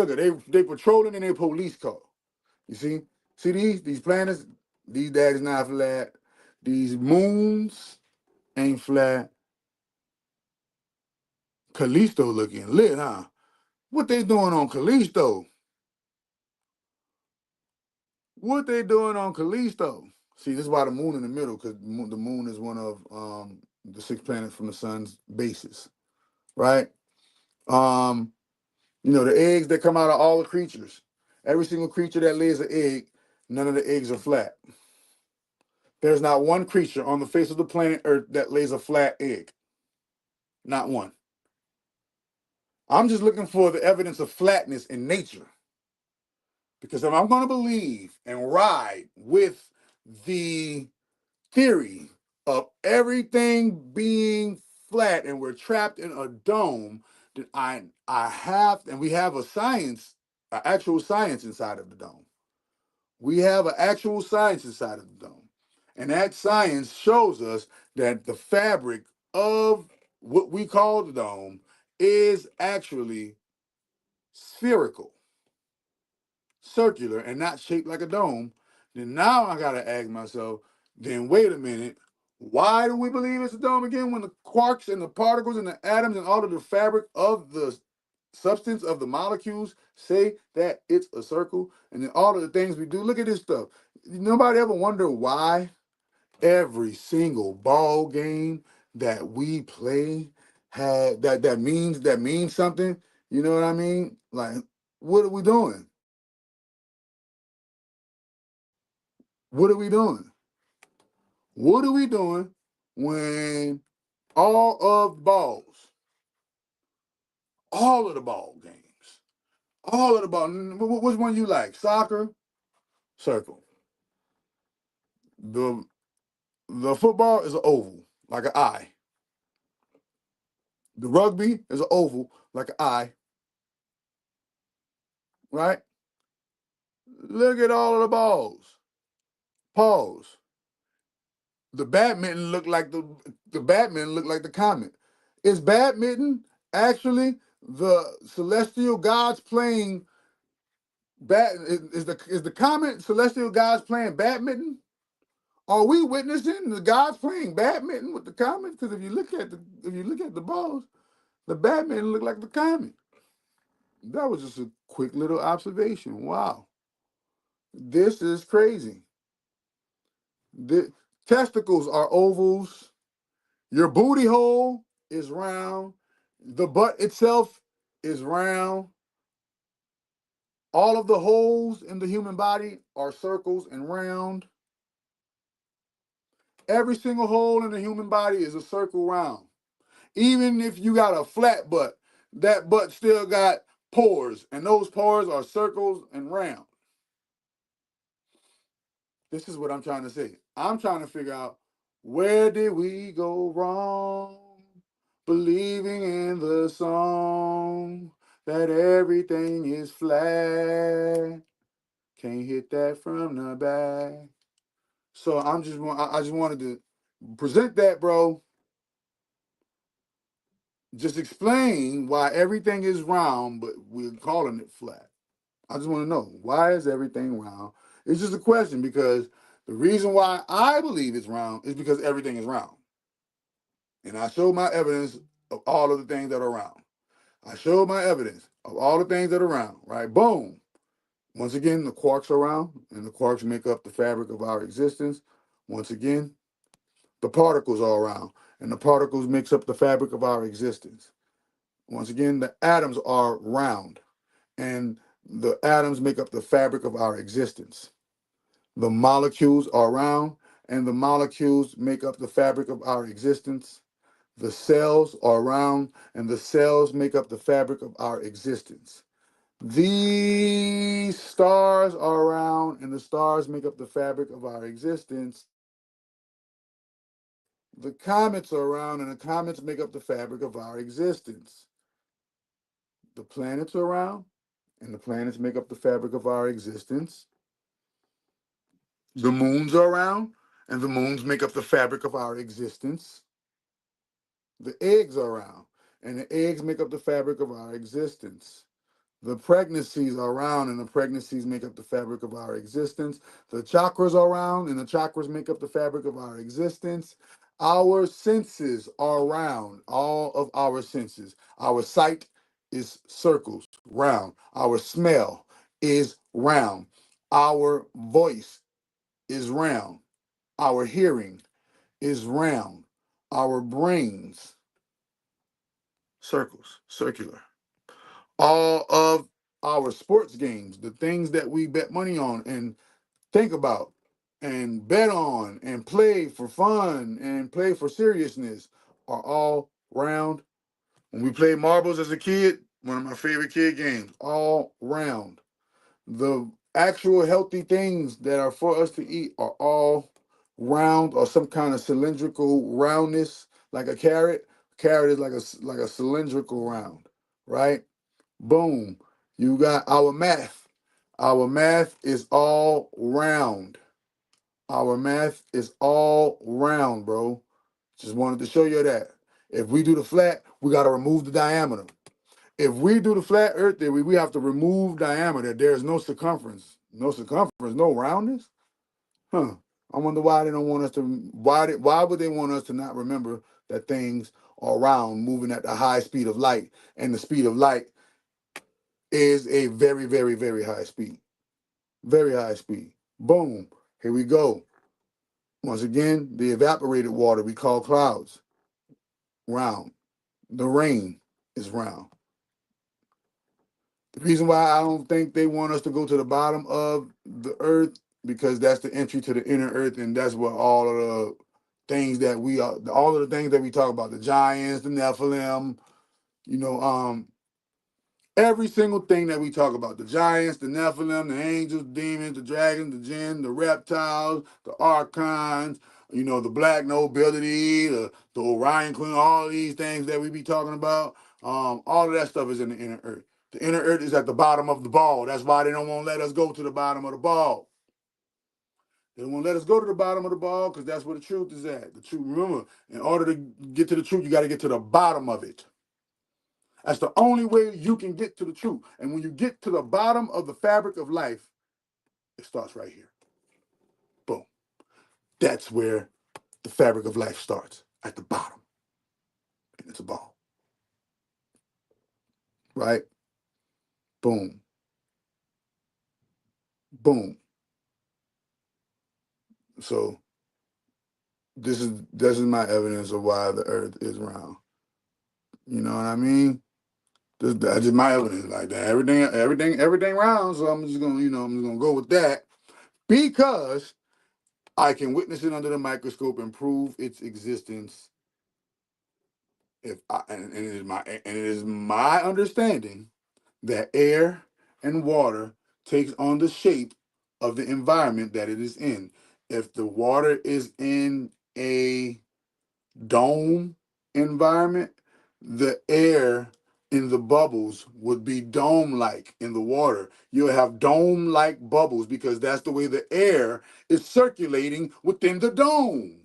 at they patrolling in their police car. You see these planets, these daddies not flat. These moons ain't flat. Callisto looking lit, huh? What they doing on Callisto? What they doing on Callisto? See, this is why the moon in the middle, because the moon is one of the 6 planets from the sun's bases, right? The eggs that come out of all the creatures. Every single creature that lays an egg, none of the eggs are flat. There's not one creature on the face of the planet Earth that lays a flat egg. Not one. I'm just looking for the evidence of flatness in nature. Because if I'm going to believe and ride with the theory of everything being flat and we're trapped in a dome, then I have, and we have a science, an actual science inside of the dome. We have an actual science inside of the dome. And that science shows us that the fabric of what we call the dome is actually spherical, circular, and not shaped like a dome. Then now I gotta ask myself, then wait a minute, why do we believe it's a dome again when the quarks and the particles and the atoms and all of the fabric of the substance of the molecules say that it's a circle? And then all of the things we do, look at this stuff. Nobody ever wonder why every single ball game that we play had that means something? You know what I mean? Like, what are we doing? What are we doing? What are we doing when all of the balls, all of the ball games, all of the ball, which one you like? Soccer, circle. The the football is an oval, like an eye. The rugby is an oval, like an eye, right? Look at all of the balls. Pause. The badminton look like the badminton look like the comet. Is badminton actually the celestial gods playing is the comet celestial gods playing badminton? Are we witnessing the gods playing badminton with the comet? Because if you look at the balls, the badminton look like the comet. That was just a quick little observation. Wow, this is crazy. The testicles are ovals. Your booty hole is round. The butt itself is round. All of the holes in the human body are circles and round. Every single hole in the human body is a circle round. Even if you got a flat butt, that butt still got pores, and those pores are circles and round. This is what I'm trying to say. I'm trying to figure out, where did we go wrong? Believing in the song that everything is flat. Can't hit that from the back. So I just wanted to present that, bro. Just explain why everything is round, but we're calling it flat. I just want to know, why is everything round? It's just a question, because the reason why I believe it's round is because everything is round. And I showed my evidence of all of the things that are round. I showed my evidence of all the things that are round, right? Boom. Once again, the quarks are round, and the quarks make up the fabric of our existence. Once again, the particles are around, and the particles makes up the fabric of our existence. Once again, the atoms are round, and the atoms make up the fabric of our existence. The molecules are round, and the molecules make up the fabric of our existence. The cells are round, and the cells make up the fabric of our existence. These stars are round, and the stars make up the fabric of our existence. The comets are round, and the comets make up the fabric of our existence. The planets are round, and the planets make up the fabric of our existence. The moons are round, and the moons make up the fabric of our existence. The eggs are round, and the eggs make up the fabric of our existence. The pregnancies are round, and the pregnancies make up the fabric of our existence. The chakras are round, and the chakras make up the fabric of our existence. Our senses are round, all of our senses. Our sight is circles, round. Our smell is round. Our voice is round. Our hearing is round. Our brains, circles, circular. All of our sports games, the things that we bet money on and think about and bet on and play for fun and play for seriousness are all round. When we played marbles as a kid, one of my favorite kid games, all round. The actual healthy things that are for us to eat are all round or some kind of cylindrical roundness, like a carrot. Carrot is like a cylindrical round, right? Boom. You got our math. Our math is all round. Our math is all round, bro. Just wanted to show you that. If we do the flat, we got to remove the diameter. If we do the flat earth theory, we have to remove diameter. There's no circumference. No circumference, no roundness. Huh. I wonder why they don't want us to, why would they want us to not remember that things are round, moving at the high speed of light, and the speed of light is a very, very, very high speed. Very high speed. Boom. Here we go. Once again, the evaporated water we call clouds, round. The rain is round. The reason why I don't think they want us to go to the bottom of the earth, because that's the entry to the inner earth, and that's what all of the things that we are, all of the things that we talk about, the giants, the Nephilim, you know, every single thing that we talk about, the giants, the Nephilim, the angels, demons, the dragons, the jinn, the reptiles, the archons, you know, the black nobility, the Orion Queen, all these things that we be talking about, all of that stuff is in the inner earth. The inner earth is at the bottom of the ball. That's why they don't want to let us go to the bottom of the ball. They don't want to let us go to the bottom of the ball because that's where the truth is at. The truth, remember, in order to get to the truth, you got to get to the bottom of it. That's the only way you can get to the truth. And when you get to the bottom of the fabric of life, it starts right here. Boom. That's where the fabric of life starts, at the bottom. And it's a ball. Right? Boom. Boom. So this is my evidence of why the earth is round. You know what I mean? That's just my evidence. Like that. Everything round. So I'm just gonna go with that because I can witness it under the microscope and prove its existence. And it is my understanding that air and water takes on the shape of the environment that it is in. If the water is in a dome environment, the air in the bubbles would be dome-like in the water. You'll have dome-like bubbles because that's the way the air is circulating within the dome.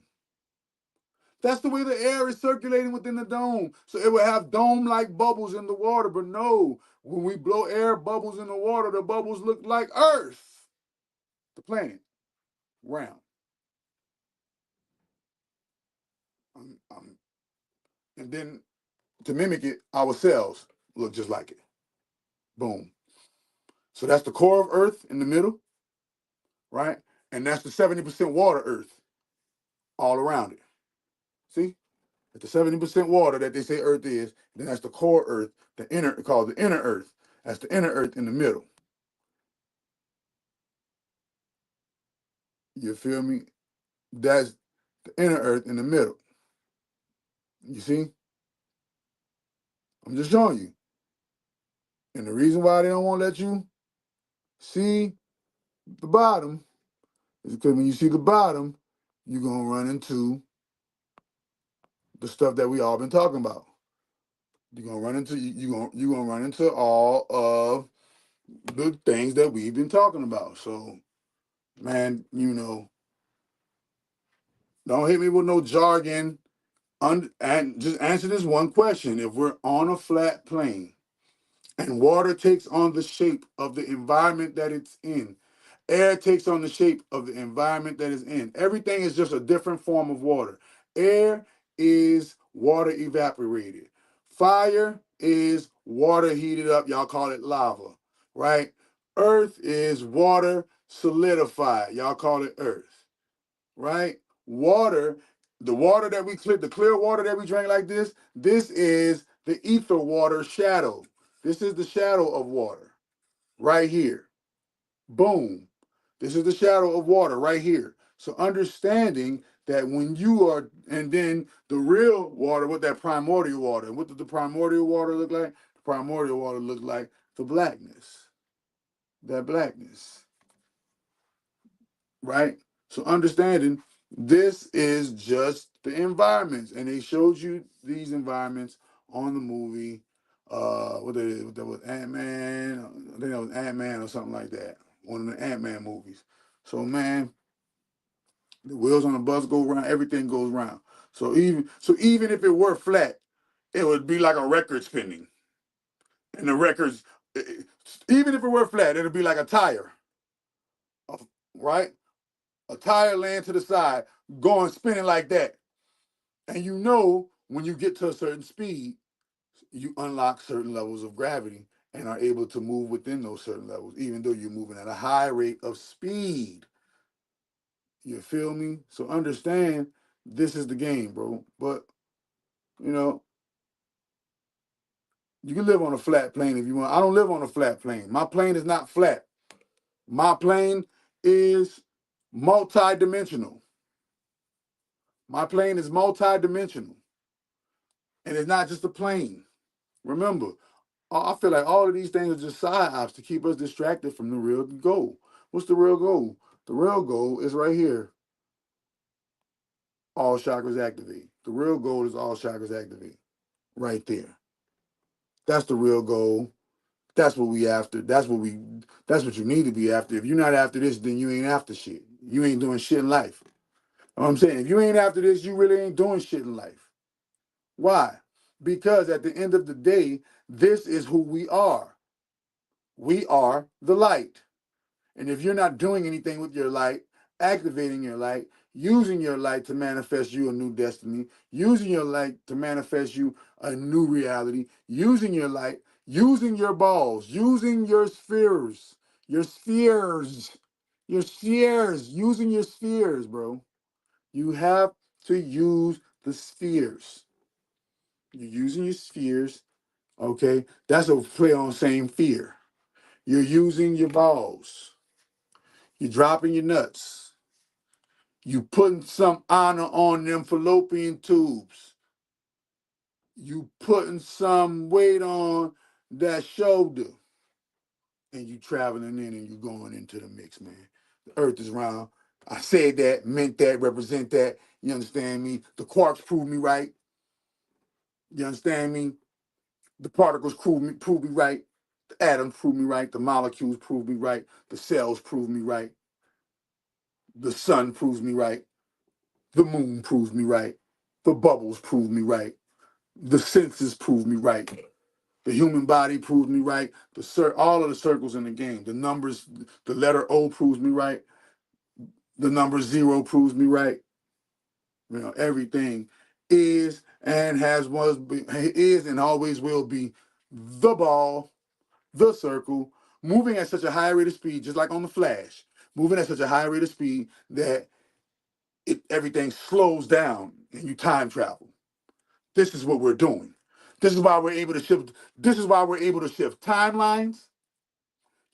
That's the way the air is circulating within the dome. So it would have dome-like bubbles in the water. But no, when we blow air bubbles in the water, the bubbles look like Earth, the planet, round. And then to mimic it, our cells look just like it. Boom. So that's the core of Earth in the middle, right? And that's the 70% water Earth all around it. See? It's the 70% water that they say Earth is. Then that's the core Earth, the inner, called the inner Earth. That's the inner Earth in the middle. You feel me? That's the inner Earth in the middle. You see? I'm just showing you. And the reason why they don't want to let you see the bottom is because when you see the bottom, you're going to run into the stuff that we all been talking about. You're gonna run into all of the things that we've been talking about. So, man, don't hit me with no jargon. And just answer this one question: if we're on a flat plane And water takes on the shape of the environment that it's in. Air takes on the shape of the environment that it's in. Everything is just a different form of water. Air is water evaporated. Fire is water heated up. Y'all call it lava, right? Earth is water solidified. Y'all call it earth, right? Water, the water that we clear, the clear water that we drink like this is the ether water shadow. This is the shadow of water right here. Boom. This is the shadow of water right here. So understanding that when you are, and then the real water, with that primordial water, what does the primordial water look like? The primordial water looks like the blackness, that blackness, right? So understanding this is just the environments, and they showed you these environments on the movie. What that was Ant-Man. I think that was Ant-Man or something like that. One of the Ant-Man movies. So man, the wheels on the bus go round, everything goes round. So even if it were flat, it would be like a record spinning. And the records, even if it were flat, it'd be like a tire, right? A tire laying to the side, going spinning like that. And you know when you get to a certain speed, you unlock certain levels of gravity and are able to move within those certain levels, even though you're moving at a high rate of speed. You feel me? So understand this is the game, bro. But, you know, you can live on a flat plane if you want. I don't live on a flat plane. My plane is not flat. My plane is multi-dimensional. My plane is multi-dimensional. And it's not just a plane. Remember, I feel like all of these things are just side ops to keep us distracted from the real goal. What's the real goal? The real goal is right here. All chakras activate. The real goal is all chakras activate. Right there. That's the real goal. That's what we after. That's what you need to be after. If you're not after this, then you ain't after shit. You ain't doing shit in life. You know what I'm saying? If you ain't after this, you really ain't doing shit in life. Why? Because at the end of the day, this is who we are. We are the light. And if you're not doing anything with your light, activating your light, using your light to manifest you a new destiny, using your light to manifest you a new reality, using your light, using your balls, using your spheres, using your spheres, bro. You have to use the spheres. You're using your spheres, okay? That's a play on same fear. You're using your balls. You're dropping your nuts. You putting some honor on them fallopian tubes. You putting some weight on that shoulder. And you traveling in and you going into the mix, man. The earth is round. I said that, meant that, represent that. You understand me? The quarks prove me right. You understand me? The particles prove me right. The atoms prove me right. The molecules prove me right. The cells prove me right. The sun proves me right. The moon proves me right. The bubbles prove me right. The senses prove me right. The human body proves me right. All of the circles in the game. The numbers, the letter O proves me right. The number 0 proves me right. You know, everything is and is and always will be the ball, the circle, moving at such a high rate of speed, just like on the Flash, moving at such a high rate of speed that everything slows down and you time travel. This is what we're doing. This is why we're able to shift. This is why we're able to shift timelines.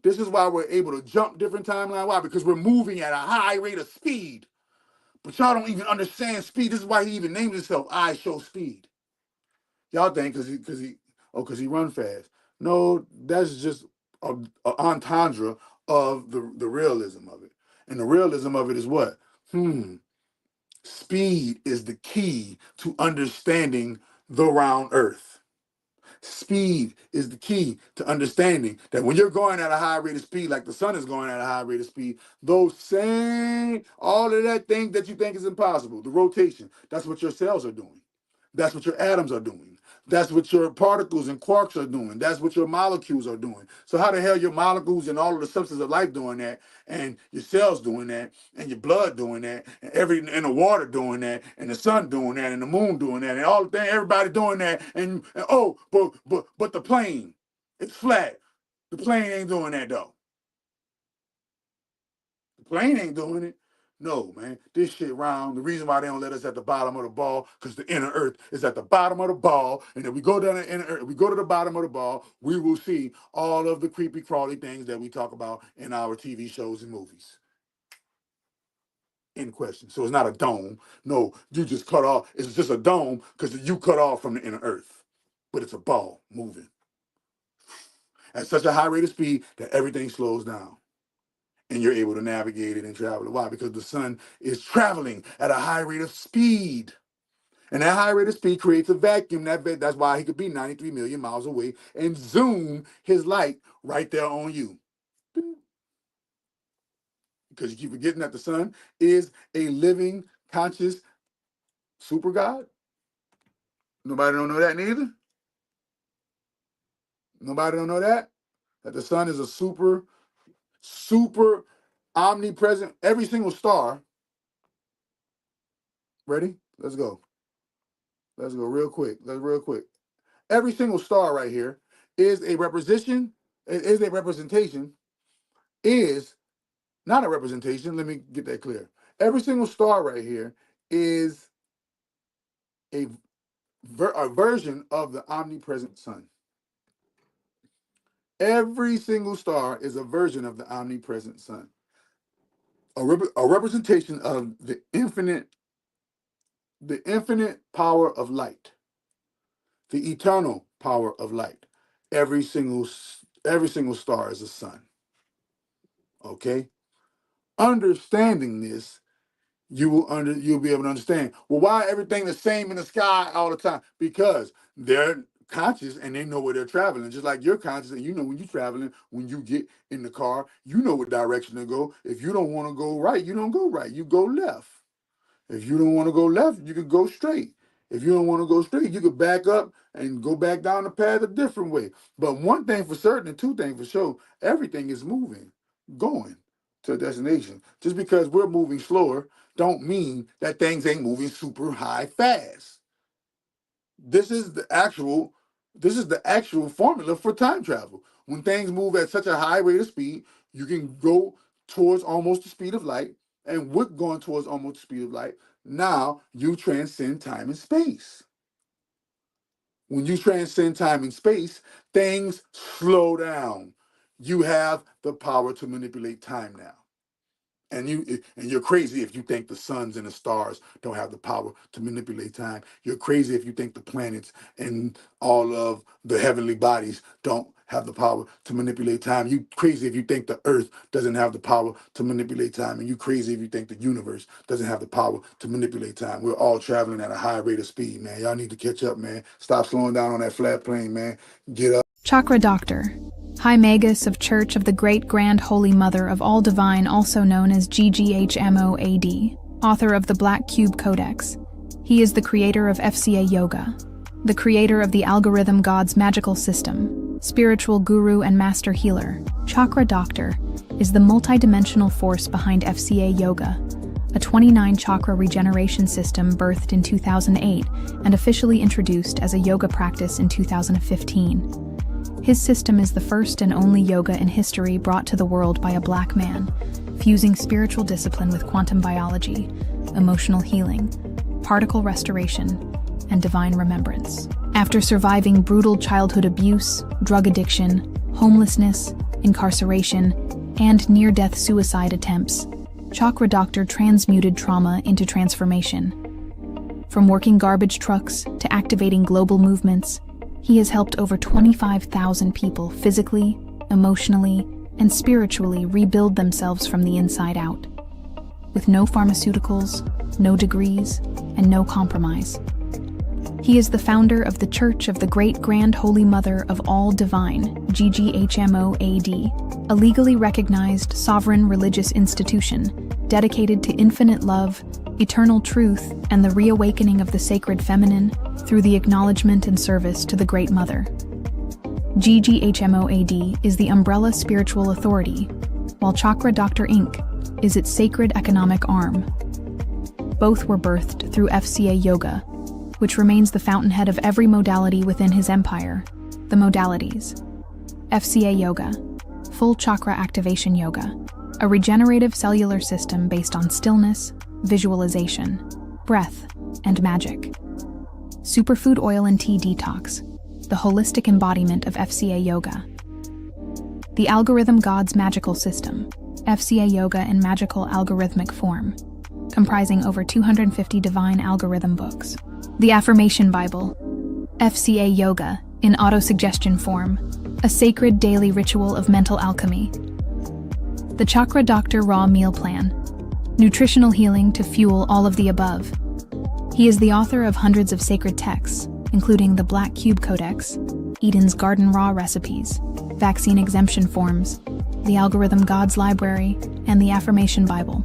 This is why we're able to jump different timelines. Why? Because we're moving at a high rate of speed. But y'all don't even understand speed. This is why he even named himself I Show Speed. Y'all think because he run fast. No, that's just a entendre of the realism of it. And the realism of it is what? Speed is the key to understanding the round earth. Speed is the key to understanding that when you're going at a high rate of speed, like the sun is going at a high rate of speed, all of that thing that you think is impossible, the rotation, that's what your cells are doing. That's what your atoms are doing. That's what your particles and quarks are doing. That's what your molecules are doing. So how the hell your molecules and all of the substances of life doing that, and your cells doing that, and your blood doing that, and the water doing that, and the sun doing that, and the moon doing that, and all the thing, everybody doing that, and oh, but the plane, it's flat. The plane ain't doing that though. The plane ain't doing it. No, man, this shit round. The reason why they don't let us at the bottom of the ball, because the inner earth is at the bottom of the ball. And if we go down the inner earth, if we go to the bottom of the ball, we will see all of the creepy crawly things that we talk about in our TV shows and movies. In question. So it's not a dome. No, you just cut off. It's just a dome because you cut off from the inner earth. But it's a ball moving at such a high rate of speed that everything slows down. And you're able to navigate it and travel it. Why? Because the sun is traveling at a high rate of speed. And that high rate of speed creates a vacuum. That's why he could be 93 million miles away and zoom his light right there on you. Because you keep forgetting that the sun is a living, conscious super God. Nobody don't know that neither. Nobody don't know that? That the sun is a super omnipresent, every single star. Ready? Let's go. Let's go real quick. Every single star right here is a representation, is not a representation. Let me get that clear. Every single star right here is a version of the omnipresent sun. Every single star is a version of the omnipresent sun. A representation of the infinite power of light, the eternal power of light. Every single star is a sun. Okay? Understanding this, you'll be able to understand. Well, why everything the same in the sky all the time? Because they're conscious and they know where they're traveling. Just like you're conscious and you know when you're traveling, when you get in the car, you know what direction to go. If you don't want to go right, you don't go right. You go left. If you don't want to go left, you could go straight. If you don't want to go straight, you could back up and go back down the path a different way. But one thing for certain and two things for sure, everything is moving, going to a destination. Just because we're moving slower don't mean that things ain't moving super high fast. This is the actual formula for time travel. When things move at such a high rate of speed, you can go towards almost the speed of light. And with going towards almost the speed of light, now you transcend time and space. When you transcend time and space, things slow down. You have the power to manipulate time now. And you're crazy if you think the suns and the stars don't have the power to manipulate time. You're crazy if you think the planets and all of the heavenly bodies don't have the power to manipulate time. You crazy if you think the earth doesn't have the power to manipulate time. And you crazy if you think the universe doesn't have the power to manipulate time. We're all traveling at a high rate of speed, man. Y'all need to catch up, man. Stop slowing down on that flat plane, man. Get up. Chakra Doctor, High Magus of Church of the Great Grand Holy Mother of All Divine, also known as GGHMOAD, author of the Black Cube Codex. He is the creator of FCA Yoga, the creator of the algorithm God's magical system, spiritual guru and master healer. Chakra Doctor is the multidimensional force behind FCA Yoga, a 29-chakra regeneration system birthed in 2008 and officially introduced as a yoga practice in 2015. His system is the first and only yoga in history brought to the world by a Black man, fusing spiritual discipline with quantum biology, emotional healing, particle restoration, and divine remembrance. After surviving brutal childhood abuse, drug addiction, homelessness, incarceration, and near-death suicide attempts, Chakra Doctor transmuted trauma into transformation. From working garbage trucks to activating global movements, he has helped over 25,000 people physically, emotionally, and spiritually rebuild themselves from the inside out. With no pharmaceuticals, no degrees, and no compromise. He is the founder of the Church of the Great Grand Holy Mother of All Divine, GGHMOAD, a legally recognized sovereign religious institution dedicated to infinite love, eternal truth, and the reawakening of the sacred feminine through the acknowledgement and service to the Great Mother. GGHMOAD is the umbrella spiritual authority, while Chakra Doctor Inc. is its sacred economic arm. Both were birthed through FCA Yoga, which remains the fountainhead of every modality within his empire. The modalities: FCA Yoga, Full Chakra Activation Yoga, a regenerative cellular system based on stillness, visualization, breath, and magic. Superfood Oil and Tea Detox, the holistic embodiment of FCA Yoga. The Algorithm God's Magical System, FCA Yoga in magical algorithmic form, comprising over 250 divine algorithm books. The Affirmation Bible, FCA Yoga in autosuggestion form, a sacred daily ritual of mental alchemy. The Chakra Doctor Raw Meal Plan, nutritional healing to fuel all of the above. He is the author of hundreds of sacred texts, including the Black Cube Codex, Eden's Garden Raw Recipes, Vaccine Exemption Forms, the Algorithm Gods Library, and the Affirmation Bible.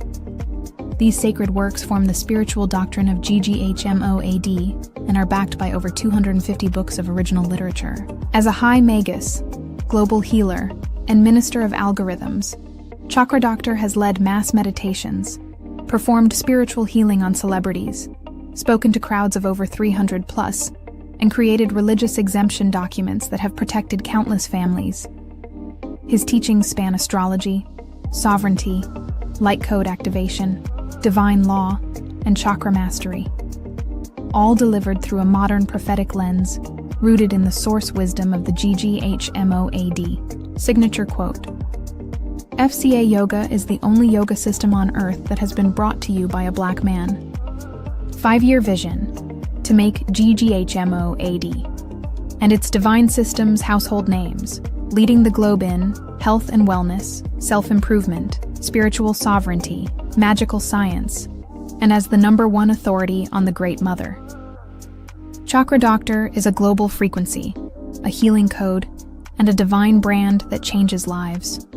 These sacred works form the spiritual doctrine of GGHMOAD and are backed by over 250 books of original literature. As a high magus, global healer, and minister of algorithms, Chakra Doctor has led mass meditations, performed spiritual healing on celebrities, spoken to crowds of over 300 plus, and created religious exemption documents that have protected countless families. His teachings span astrology, sovereignty, light code activation, divine law, and chakra mastery, all delivered through a modern prophetic lens rooted in the source wisdom of the GGHMOAD. Signature quote: FCA Yoga is the only yoga system on earth that has been brought to you by a black man. 5-year vision to make GGHMOAD and its divine systems household names, leading the globe in health and wellness, self-improvement, spiritual sovereignty, magical science, and as the #1 authority on the Great Mother. Chakra Doctor is a global frequency, a healing code, and a divine brand that changes lives.